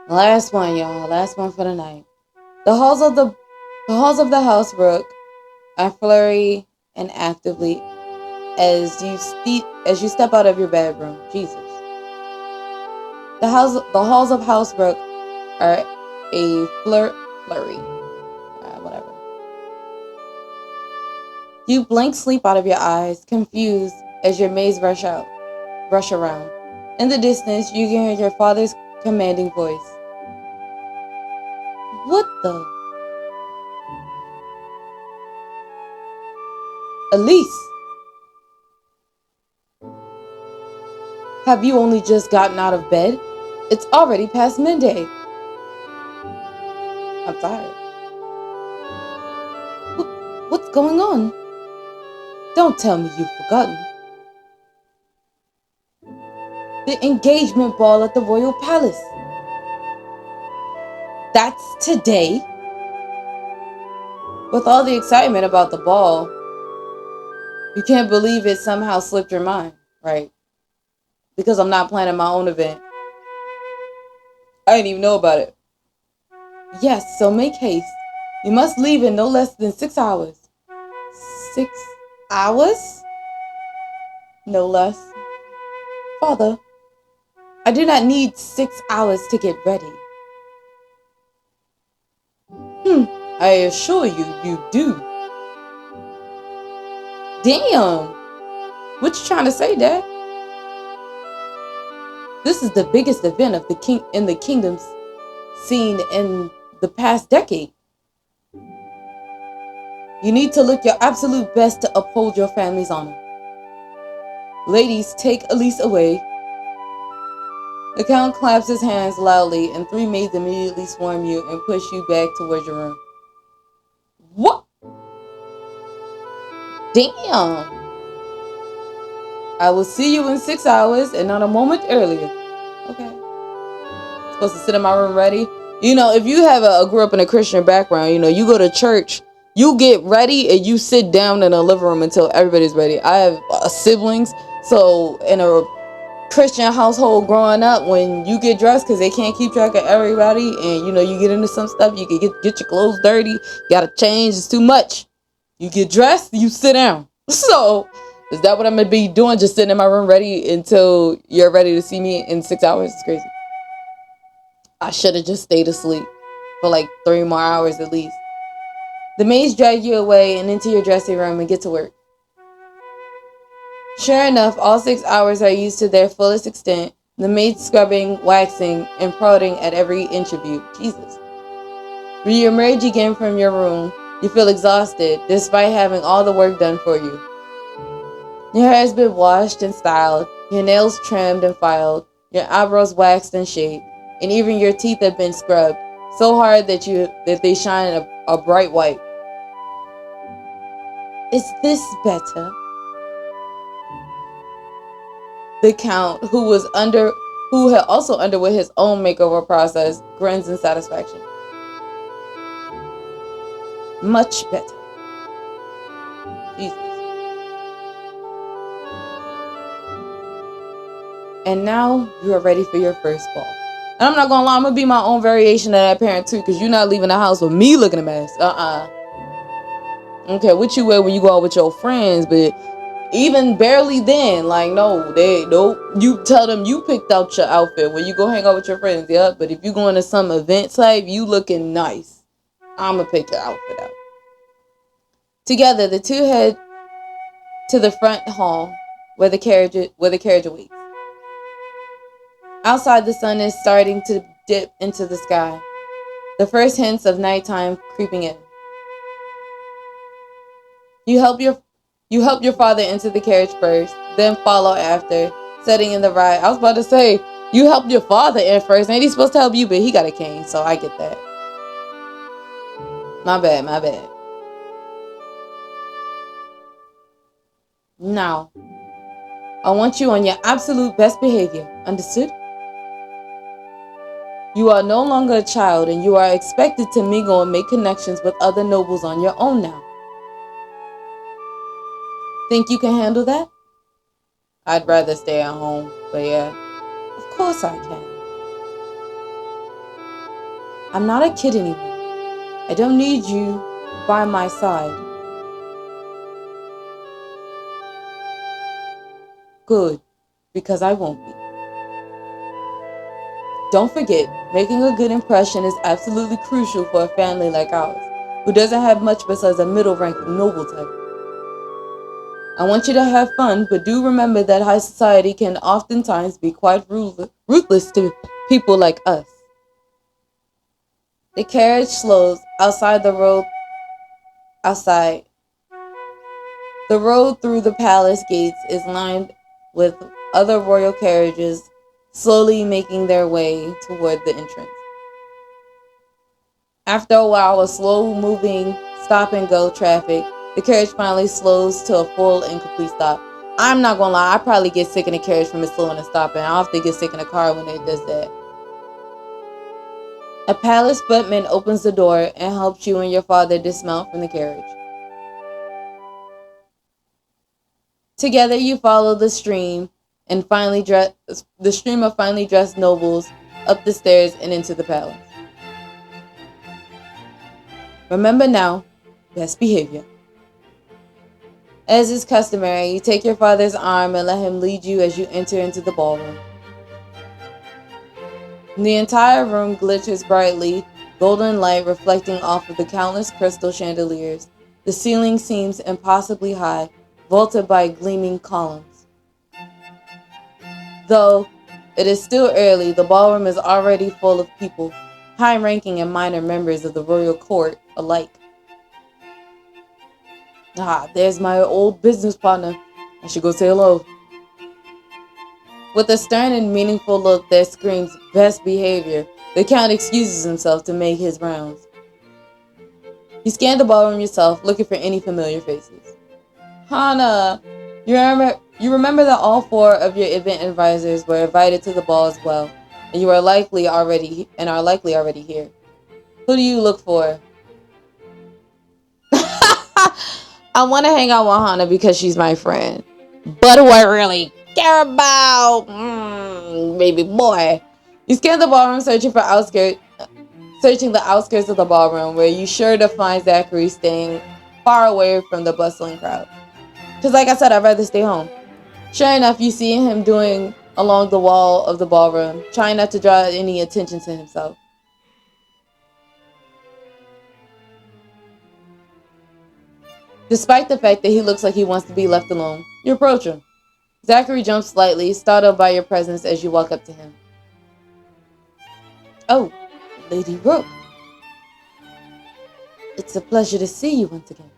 Last one, y'all. Last one for the night. The halls of the House Rook are flurry and actively as you step out of your bedroom. Jesus. The halls of House Rook are a flurry. Whatever. You blink sleep out of your eyes, confused as your maids rush around. In the distance, you can hear your father's commanding voice. What the? Elise! Have you only just gotten out of bed? It's already past midday. I'm tired. What's going on? Don't tell me you've forgotten. The engagement ball at the Royal Palace. That's today? With all the excitement about the ball, you can't believe it somehow slipped your mind, right? Because I'm not planning my own event. I didn't even know about it. Yes, so make haste. You must leave in no less than 6 hours. 6 hours? No less. Father, I do not need 6 hours to get ready. I assure you, you do. Damn. What you trying to say, Dad? This is the biggest event of the king in the kingdoms seen in the past decade. You need to look your absolute best to uphold your family's honor. Ladies, take Elise away. The count claps his hands loudly, and 3 maids immediately swarm you and push you back towards your room. What? Damn. I will see you in 6 hours and not a moment earlier. Okay. Supposed to sit in my room ready. You know, if you have grew up in a Christian background, you know, you go to church, you get ready and you sit down in the living room until everybody's ready. I have siblings, so in a Christian household growing up, when you get dressed, because they can't keep track of everybody, and you know, you get into some stuff, you can get your clothes dirty, you gotta change, it's too much. You get dressed, you sit down. So is that what I'm gonna be doing, just sitting in my room ready until you're ready to see me in 6 hours? It's crazy. I should have just stayed asleep for like 3 more hours at least. The maids drag you away and into your dressing room and get to work. Sure enough, all 6 hours are used to their fullest extent, the maids scrubbing, waxing, and prodding at every inch of you. Jesus. When you emerge again from your room, you feel exhausted despite having all the work done for you. Your hair has been washed and styled, your nails trimmed and filed, your eyebrows waxed and shaped, and even your teeth have been scrubbed so hard that they shine a bright white. Is this better? The Count, who had also underwent his own makeover process, grins in satisfaction. Much better. Jesus. And now you are ready for your first ball. And I'm not gonna lie, I'm gonna be my own variation of that parent too, because you're not leaving the house with me looking a mess. I don't care what you wear when you go out with your friends, but even barely then, like, no, you tell them you picked out your outfit when you go hang out with your friends. Yeah, but if you going to some event type, you looking nice, I'ma pick your outfit out. Together, the two head to the front hall where the carriage awaits. Outside, the sun is starting to dip into the sky, the first hints of nighttime creeping in. You help your father into the carriage first, then follow after, setting in the ride. I was about to say, you helped your father in first. Ain't he supposed to help you? But he got a cane, so I get that. My bad. Now, I want you on your absolute best behavior. Understood? You are no longer a child, and you are expected to mingle and make connections with other nobles on your own now. Think you can handle that? I'd rather stay at home, but yeah. Of course I can. I'm not a kid anymore. I don't need you by my side. Good, because I won't be. Don't forget, making a good impression is absolutely crucial for a family like ours, who doesn't have much besides a middle-ranked noble type. I want you to have fun, but do remember that high society can oftentimes be quite ruthless to people like us. The carriage slows outside. The road through the palace gates is lined with other royal carriages slowly making their way toward the entrance. After a while of slow-moving stop-and-go traffic, the carriage finally slows to a full and complete stop. I'm not gonna lie, I probably get sick in the carriage from it slowing and stopping. I often get sick in the car when it does that. A palace footman opens the door and helps you and your father dismount from the carriage. Together you follow the stream of finely dressed nobles up the stairs and into the palace. Remember now, best behavior. As is customary, you take your father's arm and let him lead you as you enter into the ballroom. The entire room glitters brightly, golden light reflecting off of the countless crystal chandeliers. The ceiling seems impossibly high, vaulted by gleaming columns. Though it is still early, the ballroom is already full of people, high-ranking and minor members of the royal court alike. Ah, there's my old business partner. I should go say hello. With a stern and meaningful look that screams best behavior, the Count excuses himself to make his rounds. You scan the ballroom yourself, looking for any familiar faces. Hana, you remember that all 4 of your event advisors were invited to the ball as well, and are likely already here. Who do you look for? I want to hang out with Hana because she's my friend. But who I really care about? Baby boy. You scan the ballroom searching the outskirts of the ballroom, where you sure to find Zachary staying far away from the bustling crowd. Because like I said, I'd rather stay home. Sure enough, you see him doing along the wall of the ballroom, trying not to draw any attention to himself. Despite the fact that he looks like he wants to be left alone, you approach him. Zachary jumps slightly, startled by your presence as you walk up to him. Oh, Lady Rook. It's a pleasure to see you once again.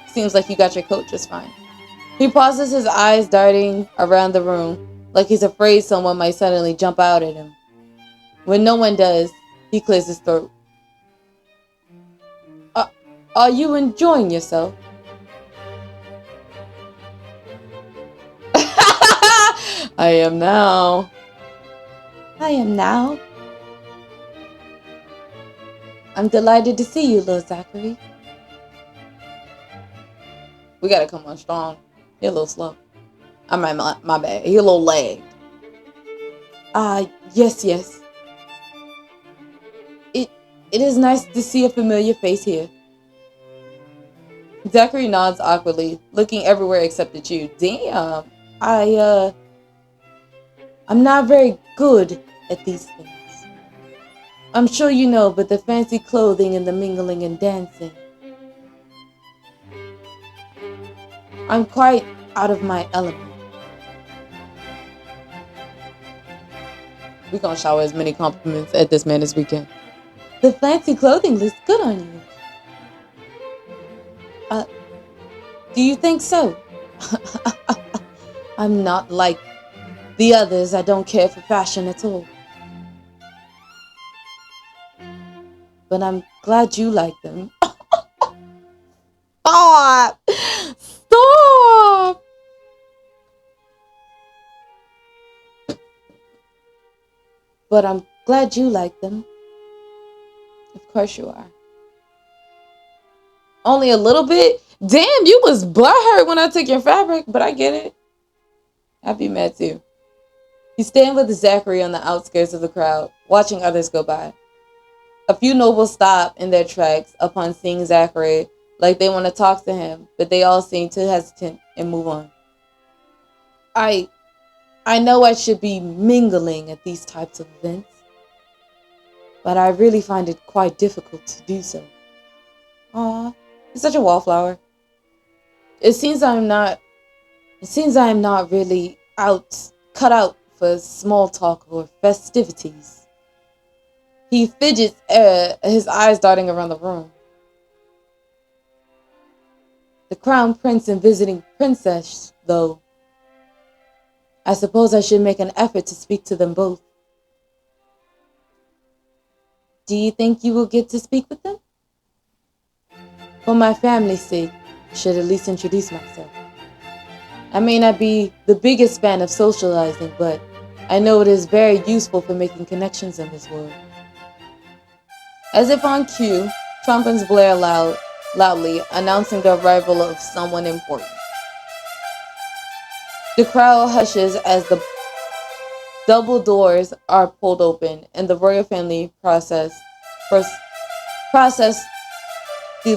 Seems like you got your coat just fine. He pauses, his eyes darting around the room, like he's afraid someone might suddenly jump out at him. When no one does, he clears his throat. Are you enjoying yourself? I am now. I'm delighted to see you, little Zachary. We gotta come on strong. You're a little slow. My bad. You're a little lagged. Yes. It is nice to see a familiar face here. Zachary nods awkwardly, looking everywhere except at you. Damn. I'm not very good at these things. I'm sure you know, but the fancy clothing and the mingling and dancing. I'm quite out of my element. We're gonna shower as many compliments at this man as we can. The fancy clothing looks good on you. Do you think so? I'm not like the others. I don't care for fashion at all. But I'm glad you like them. Stop! Stop! But I'm glad you like them. Of course you are. Only a little bit? Damn, you was butthurt when I took your fabric, but I get it. I'd be mad too. You stand with Zachary on the outskirts of the crowd, watching others go by. A few nobles stop in their tracks upon seeing Zachary, like they want to talk to him, but they all seem too hesitant and move on. I know I should be mingling at these types of events, but I really find it quite difficult to do so. Aw, you're such a wallflower. It seems I am not really cut out for small talk or festivities. He fidgets, his eyes darting around the room. The crown prince and visiting princess, though. I suppose I should make an effort to speak to them both. Do you think you will get to speak with them? For my family's sake, I should at least introduce myself. I may not be the biggest fan of socializing, but I know it is very useful for making connections in this world. As if on cue, trumpets blare loudly, announcing the arrival of someone important. The crowd hushes as the double doors are pulled open and the royal family process through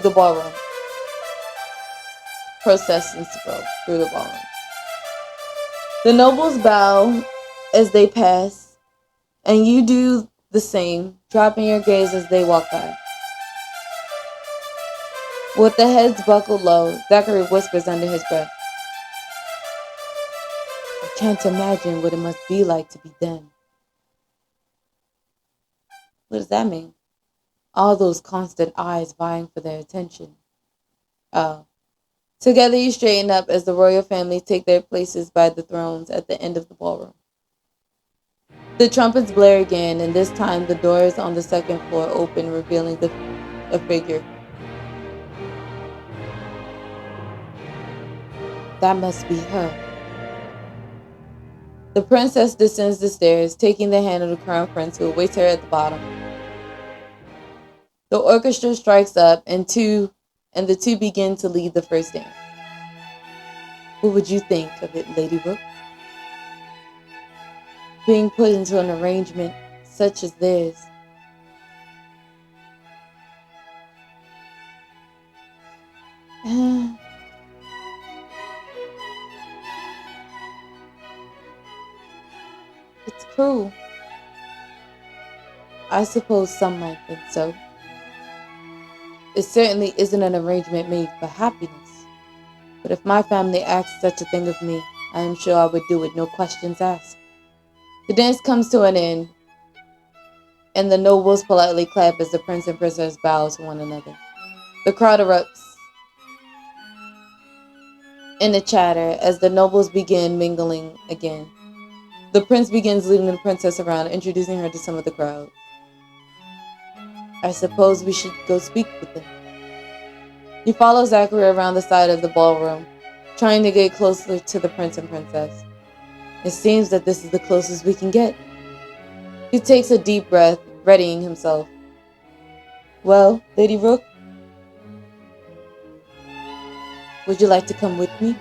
the ballroom. Processes through the ballroom. The nobles bow as they pass, and you do the same, dropping your gaze as they walk by. With the heads buckled low, Zachary whispers under his breath, I can't imagine what it must be like to be them. What does that mean? All those constant eyes vying for their attention. Oh. Together you straighten up as the royal family take their places by the thrones at the end of the ballroom. The trumpets blare again, and this time the doors on the second floor open, revealing a figure. That must be her. The princess descends the stairs, taking the hand of the crown prince who awaits her at the bottom. The orchestra strikes up, and the two begin to lead the first dance. What would you think of it, Lady Rook? Being put into an arrangement such as theirs. It's cruel. I suppose some might think so. It certainly isn't an arrangement made for happiness. But if my family asked such a thing of me, I am sure I would do it, no questions asked. The dance comes to an end, and the nobles politely clap as the prince and princess bow to one another. The crowd erupts in a chatter as the nobles begin mingling again. The prince begins leading the princess around, introducing her to some of the crowd. I suppose we should go speak with them. He follows Zachary around the side of the ballroom, trying to get closer to the prince and princess. It seems that this is the closest we can get. He takes a deep breath, readying himself. Well, Lady Rook, would you like to come with me?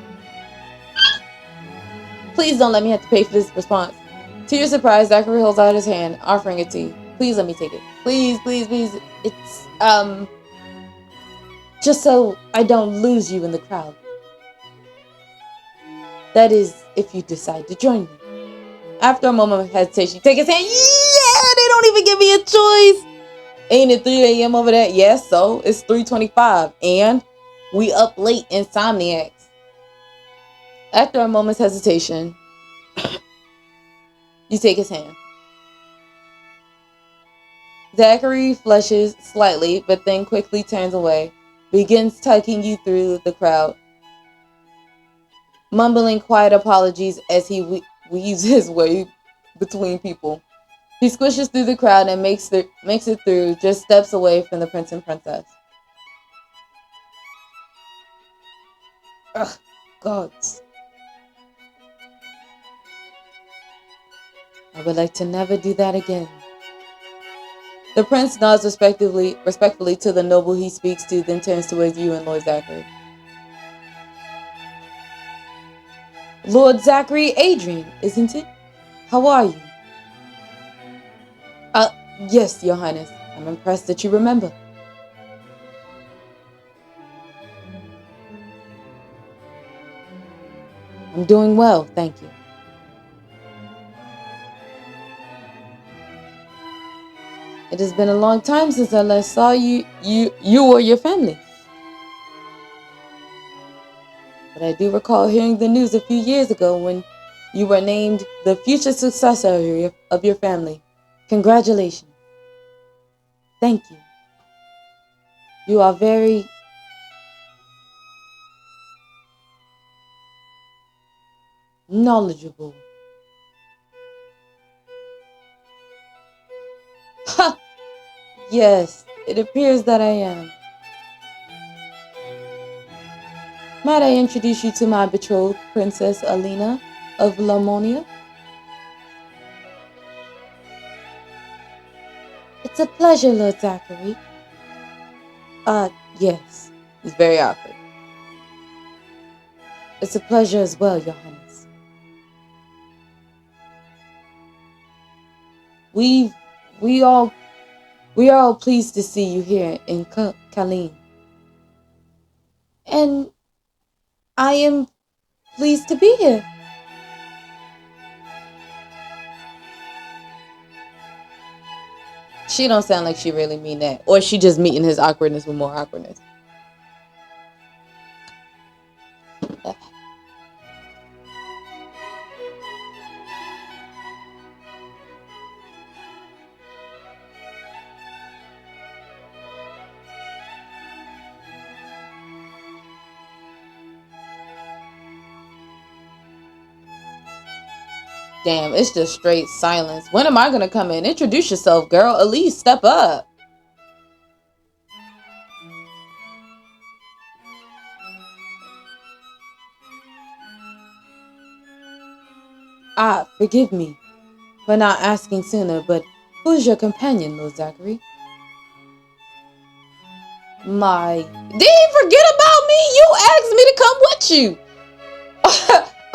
Please don't let me have to pay for this response. To your surprise, Zachary holds out his hand, offering it to you. Please let me take it. Please, please, please. It's, just so I don't lose you in the crowd. That is, if you decide to join me. After a moment of hesitation, you take his hand. Yeah, they don't even give me a choice. Ain't it 3 a.m. over there? Yes, so it's 3:25, and we up late, insomniacs. After a moment's hesitation, you take his hand. Zachary flushes slightly, but then quickly turns away, begins tugging you through the crowd, mumbling quiet apologies as he weaves his way between people. He squishes through the crowd and makes it through, just steps away from the prince and princess. Ugh, gods. I would like to never do that again. The prince nods respectfully to the noble he speaks to, then turns towards you and Lord Zachary. Lord Zachary Adrian, isn't it? How are you? Yes, Your Highness. I'm impressed that you remember. I'm doing well, thank you. It has been a long time since I last saw you or your family. But I do recall hearing the news a few years ago when you were named the future successor of your family. Congratulations. Thank you. You are very knowledgeable. Ha! Yes, it appears that I am. Might I introduce you to my betrothed, Princess Alina of Lamonia? It's a pleasure, Lord Zachary. Yes. He's very awkward. It's a pleasure as well, Your Highness. We are all pleased to see you here in Kalin. And I am pleased to be here. She don't sound like she really mean that. Or she just meeting his awkwardness with more awkwardness. Damn, it's just straight silence. When am I gonna come in? Introduce yourself, girl. Elise, step up. Ah, forgive me for not asking sooner, but who's your companion, Lord Zachary? My... Did he forget about me? You asked me to come with you.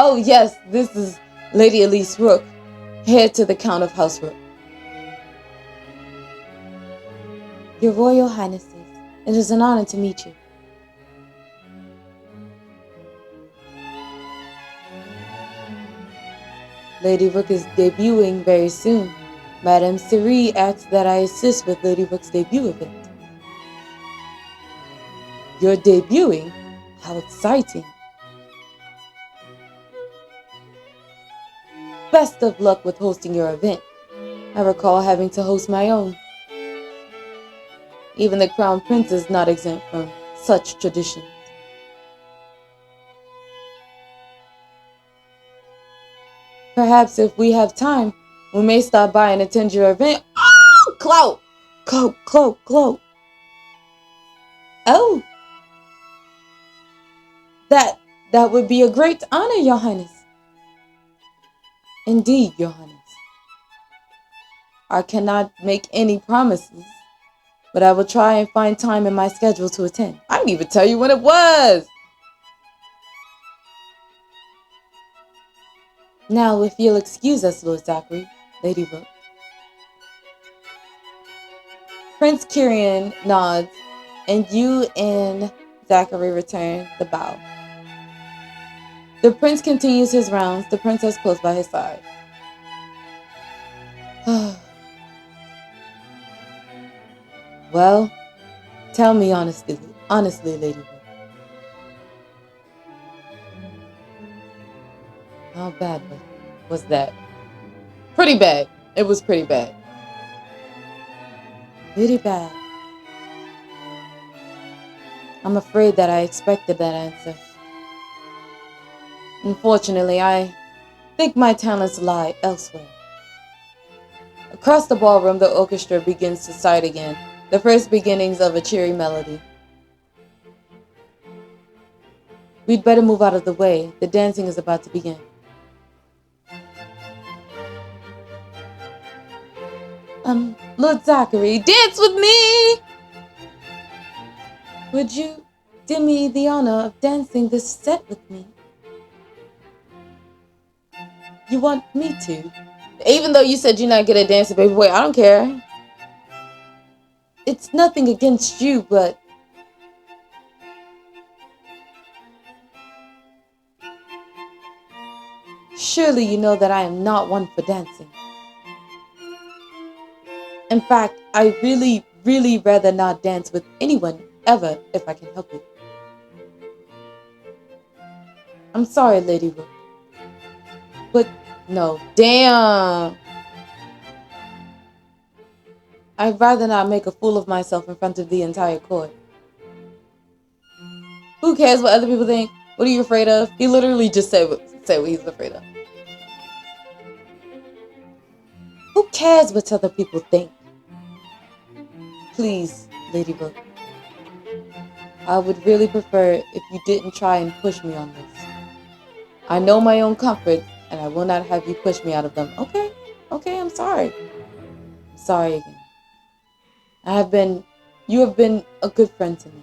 Oh, yes, this is Lady Elise Rook, heir to the Count of House Rook. Your Royal Highnesses, it is an honor to meet you. Lady Rook is debuting very soon. Madame Cerie asks that I assist with Lady Rook's debut event. You're debuting? How exciting. Best of luck with hosting your event. I recall having to host my own. Even the Crown Prince is not exempt from such traditions. Perhaps if we have time, we may stop by and attend your event. Oh, cloak! Cloak, cloak, cloak. Oh. That would be a great honor, Your Highness. Indeed, Your Highness. I cannot make any promises, but I will try and find time in my schedule to attend. I didn't even tell you when it was. Now, if you'll excuse us, Lord Zachary, Lady Rook. Prince Kyrian nods, and you and Zachary return the bow. The prince continues his rounds, the princess close by his side. Well, tell me honestly, Lady Rook. How bad was that? Pretty bad. It was pretty bad. Pretty bad. I'm afraid that I expected that answer. Unfortunately, I think my talents lie elsewhere. Across the ballroom, the orchestra begins to sigh again, the first beginnings of a cheery melody. We'd better move out of the way. The dancing is about to begin. Lord Zachary, dance with me! Would you do me the honor of dancing this set with me? You want me to? Even though you said you're not good at dancing, baby boy, I don't care. It's nothing against you, but... Surely you know that I am not one for dancing. In fact, I really, really rather not dance with anyone ever if I can help it. I'm sorry, Lady Rook. But no, damn. I'd rather not make a fool of myself in front of the entire court. Who cares what other people think? What are you afraid of? He literally just said what he's afraid of. Who cares what other people think? Please, Lady Rook. I would really prefer if you didn't try and push me on this. I know my own comfort, and I will not have you push me out of them. Okay, I'm sorry. I'm sorry again. You have been a good friend to me.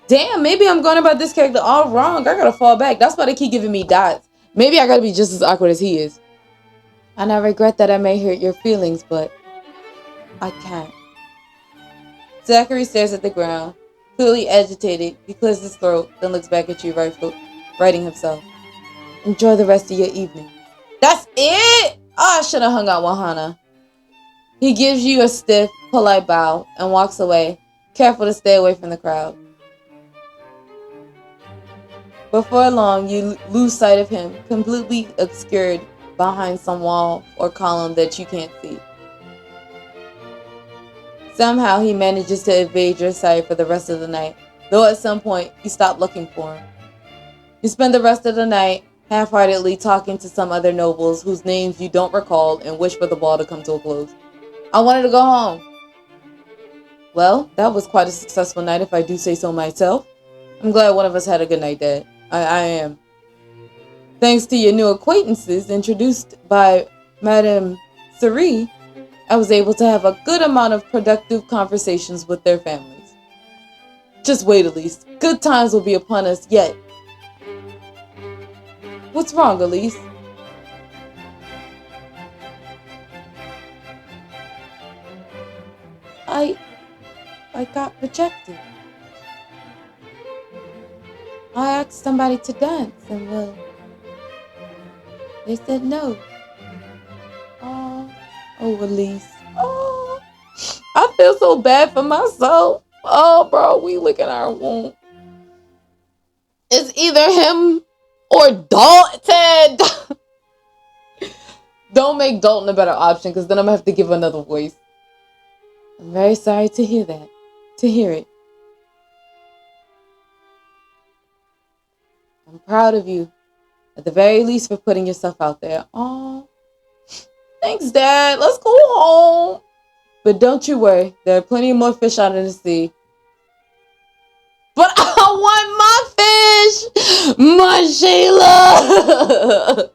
Damn, maybe I'm going about this character all wrong. I gotta fall back. That's why they keep giving me dots. Maybe I gotta be just as awkward as he is. And I regret that I may hurt your feelings, but I can't. Zachary stares at the ground, clearly agitated. He clears his throat, then looks back at you, righting himself. Enjoy the rest of your evening. That's it? Oh, I should have hung out with Hannah. He gives you a stiff, polite bow and walks away, careful to stay away from the crowd. Before long, you lose sight of him, completely obscured behind some wall or column that you can't see. Somehow, he manages to evade your sight for the rest of the night, though at some point, you stop looking for him. You spend the rest of the night half-heartedly talking to some other nobles whose names you don't recall and wish for the ball to come to a close. I wanted to go home. Well, that was quite a successful night if I do say so myself. I'm glad one of us had a good night, Dad. I am. Thanks to your new acquaintances introduced by Madame Cerie, I was able to have a good amount of productive conversations with their families. Just wait, Elise. Good times will be upon us yet. What's wrong, Elise? I got rejected. I asked somebody to dance and well, they said no. Oh, Elise. Oh, I feel so bad for myself. Oh, bro, we look at our wound. It's either him or Dalton. Don't make Dalton a better option, because then I'm going to have to give another voice. I'm very sorry to hear that. To hear it. I'm proud of you. At the very least for putting yourself out there. Oh, thanks, Dad. Let's go home. But don't you worry. There are plenty more fish out in the sea. But I want my fish! My Shayla!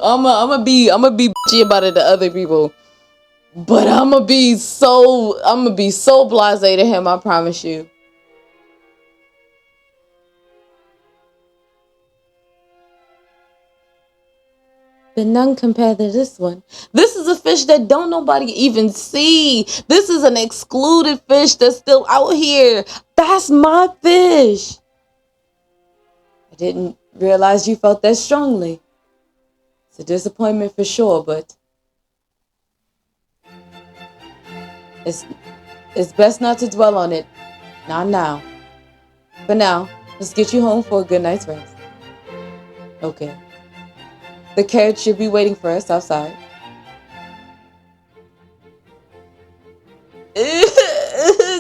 I'm gonna be bitchy about it to other people. But I'm gonna be so blasé to him, I promise you. But none compared to this one. This is a fish that don't nobody even see. This is an excluded fish that's still out here. That's my fish. I didn't realize you felt that strongly. It's a disappointment for sure, but it's best not to dwell on it. Not now. For now, let's get you home for a good night's rest. Okay. The carriage should be waiting for us outside.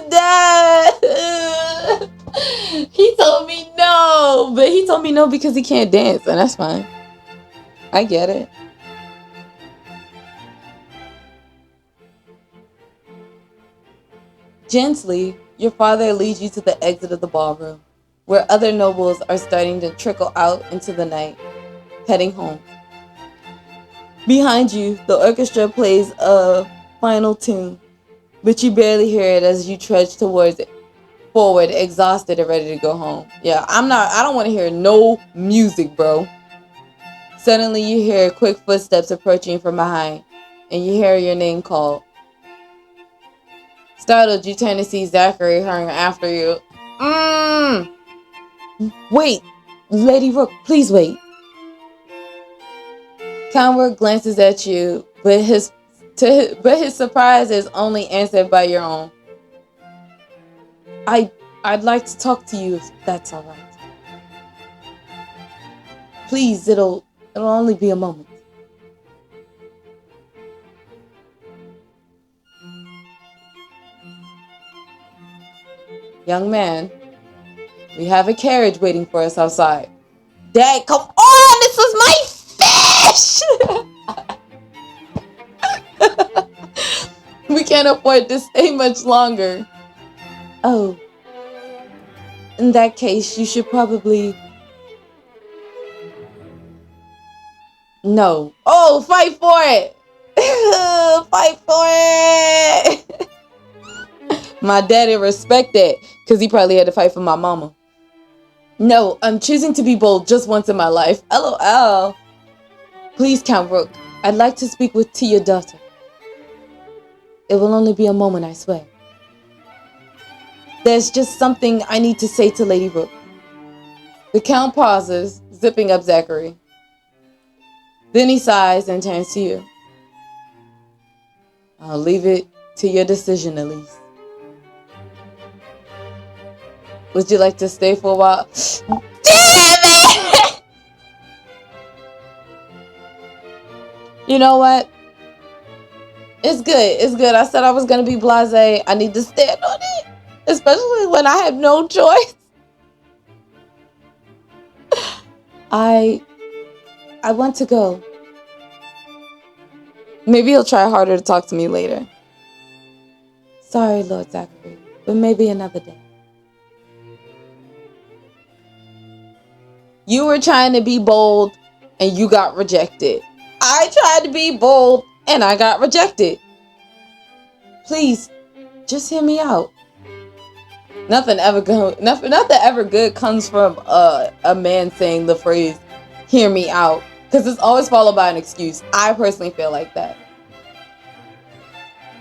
Dad! He told me no, but he told me no because he can't dance, and that's fine. I get it. Gently, your father leads you to the exit of the ballroom, where other nobles are starting to trickle out into the night, heading home. Behind you, the orchestra plays a final tune, but you barely hear it as you trudge forward, exhausted and ready to go home. Yeah, I don't want to hear no music, bro. Suddenly you hear quick footsteps approaching from behind, and you hear your name called. Startled, you turn to see Zachary hurrying after you. Wait, Lady Rook, please wait. Conward glances at you, but his surprise is only answered by your own. I'd like to talk to you if that's all right. Please, it'll only be a moment. Young man, we have a carriage waiting for us outside. Dad, come on! This is my fish! We can't afford to stay much longer. Oh. In that case, you should probably... No. Oh, fight for it! Fight for it! My daddy respect that, because he probably had to fight for my mama. No, I'm choosing to be bold just once in my life. LOL. Please, Count Rook. I'd like to speak to your daughter. It will only be a moment, I swear. There's just something I need to say to Lady Rook. The Count pauses, zipping up Zachary. Then he sighs and turns to you. I'll leave it to your decision, Elise. Would you like to stay for a while? Damn it! You know what? It's good. It's good. I said I was going to be blasé. I need to stand on it. Especially when I have no choice. I want to go. Maybe he'll try harder to talk to me later. Sorry, Lord Zachary, but maybe another day. You were trying to be bold and you got rejected. I tried to be bold and I got rejected. Please, just hear me out. Nothing ever good comes from a man saying the phrase, hear me out. Because it's always followed by an excuse. I personally feel like that.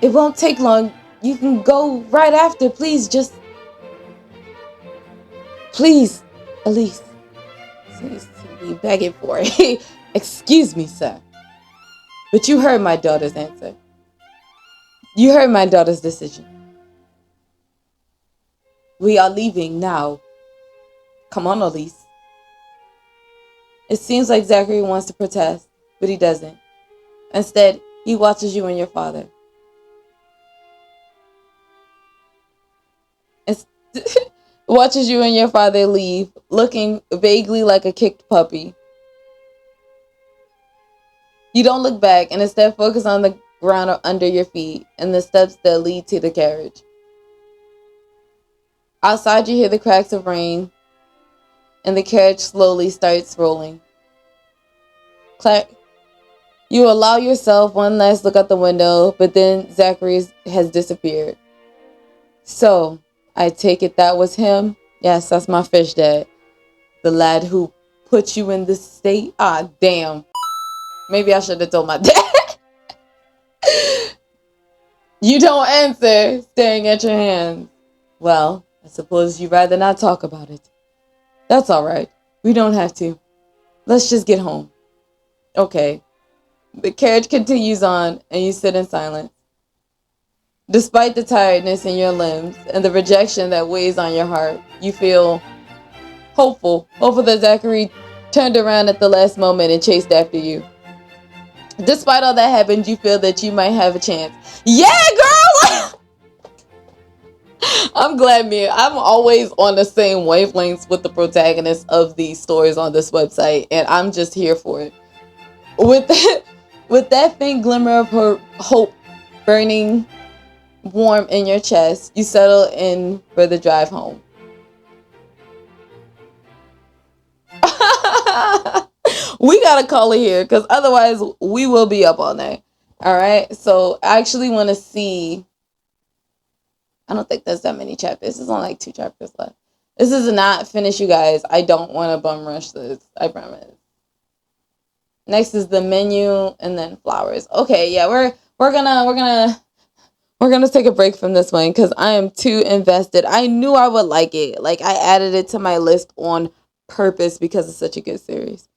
It won't take long. You can go right after. Please, please, Elise. Please, be begging for it. Excuse me, sir. But you heard my daughter's answer. You heard my daughter's decision. We are leaving now. Come on, Elise. It seems like Zachary wants to protest, but he doesn't. Instead, he watches you and your father. Watches you and your father leave, looking vaguely like a kicked puppy. You don't look back and instead focus on the ground under your feet and the steps that lead to the carriage. Outside, you hear the cracks of rain, and the carriage slowly starts rolling. You allow yourself one last look out the window, but then Zachary has disappeared. So, I take it that was him? Yes, that's my fish dad. The lad who put you in this state? Ah, damn. Maybe I should have told my dad. You don't answer, staring at your hands. Well, I suppose you'd rather not talk about it. That's alright. We don't have to. Let's just get home. Okay. The carriage continues on, and you sit in silence. Despite the tiredness in your limbs and the rejection that weighs on your heart, you feel hopeful that Zachary turned around at the last moment and chased after you. Despite all that happened, you feel that you might have a chance. Yeah, girl! I'm glad I'm always on the same wavelengths with the protagonists of these stories on this website, and I'm just here for it. With that faint glimmer of hope burning warm in your chest, you settle in for the drive home. We gotta call it here, because otherwise we will be up all night. Alright, so I actually want to see. I don't think there's that many chapters. There's only like 2 chapters left. This is not finished, you guys. I don't want to bum rush this. I promise. Next is the menu and then flowers. Okay, yeah, we're gonna take a break from this one because I am too invested. I knew I would like it. Like, I added it to my list on purpose because it's such a good series.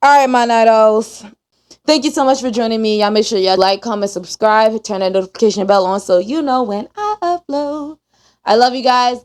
Alright, my night owls. Thank you so much for joining me. Y'all make sure y'all like, comment, subscribe, turn that notification bell on so you know when I upload. I love you guys.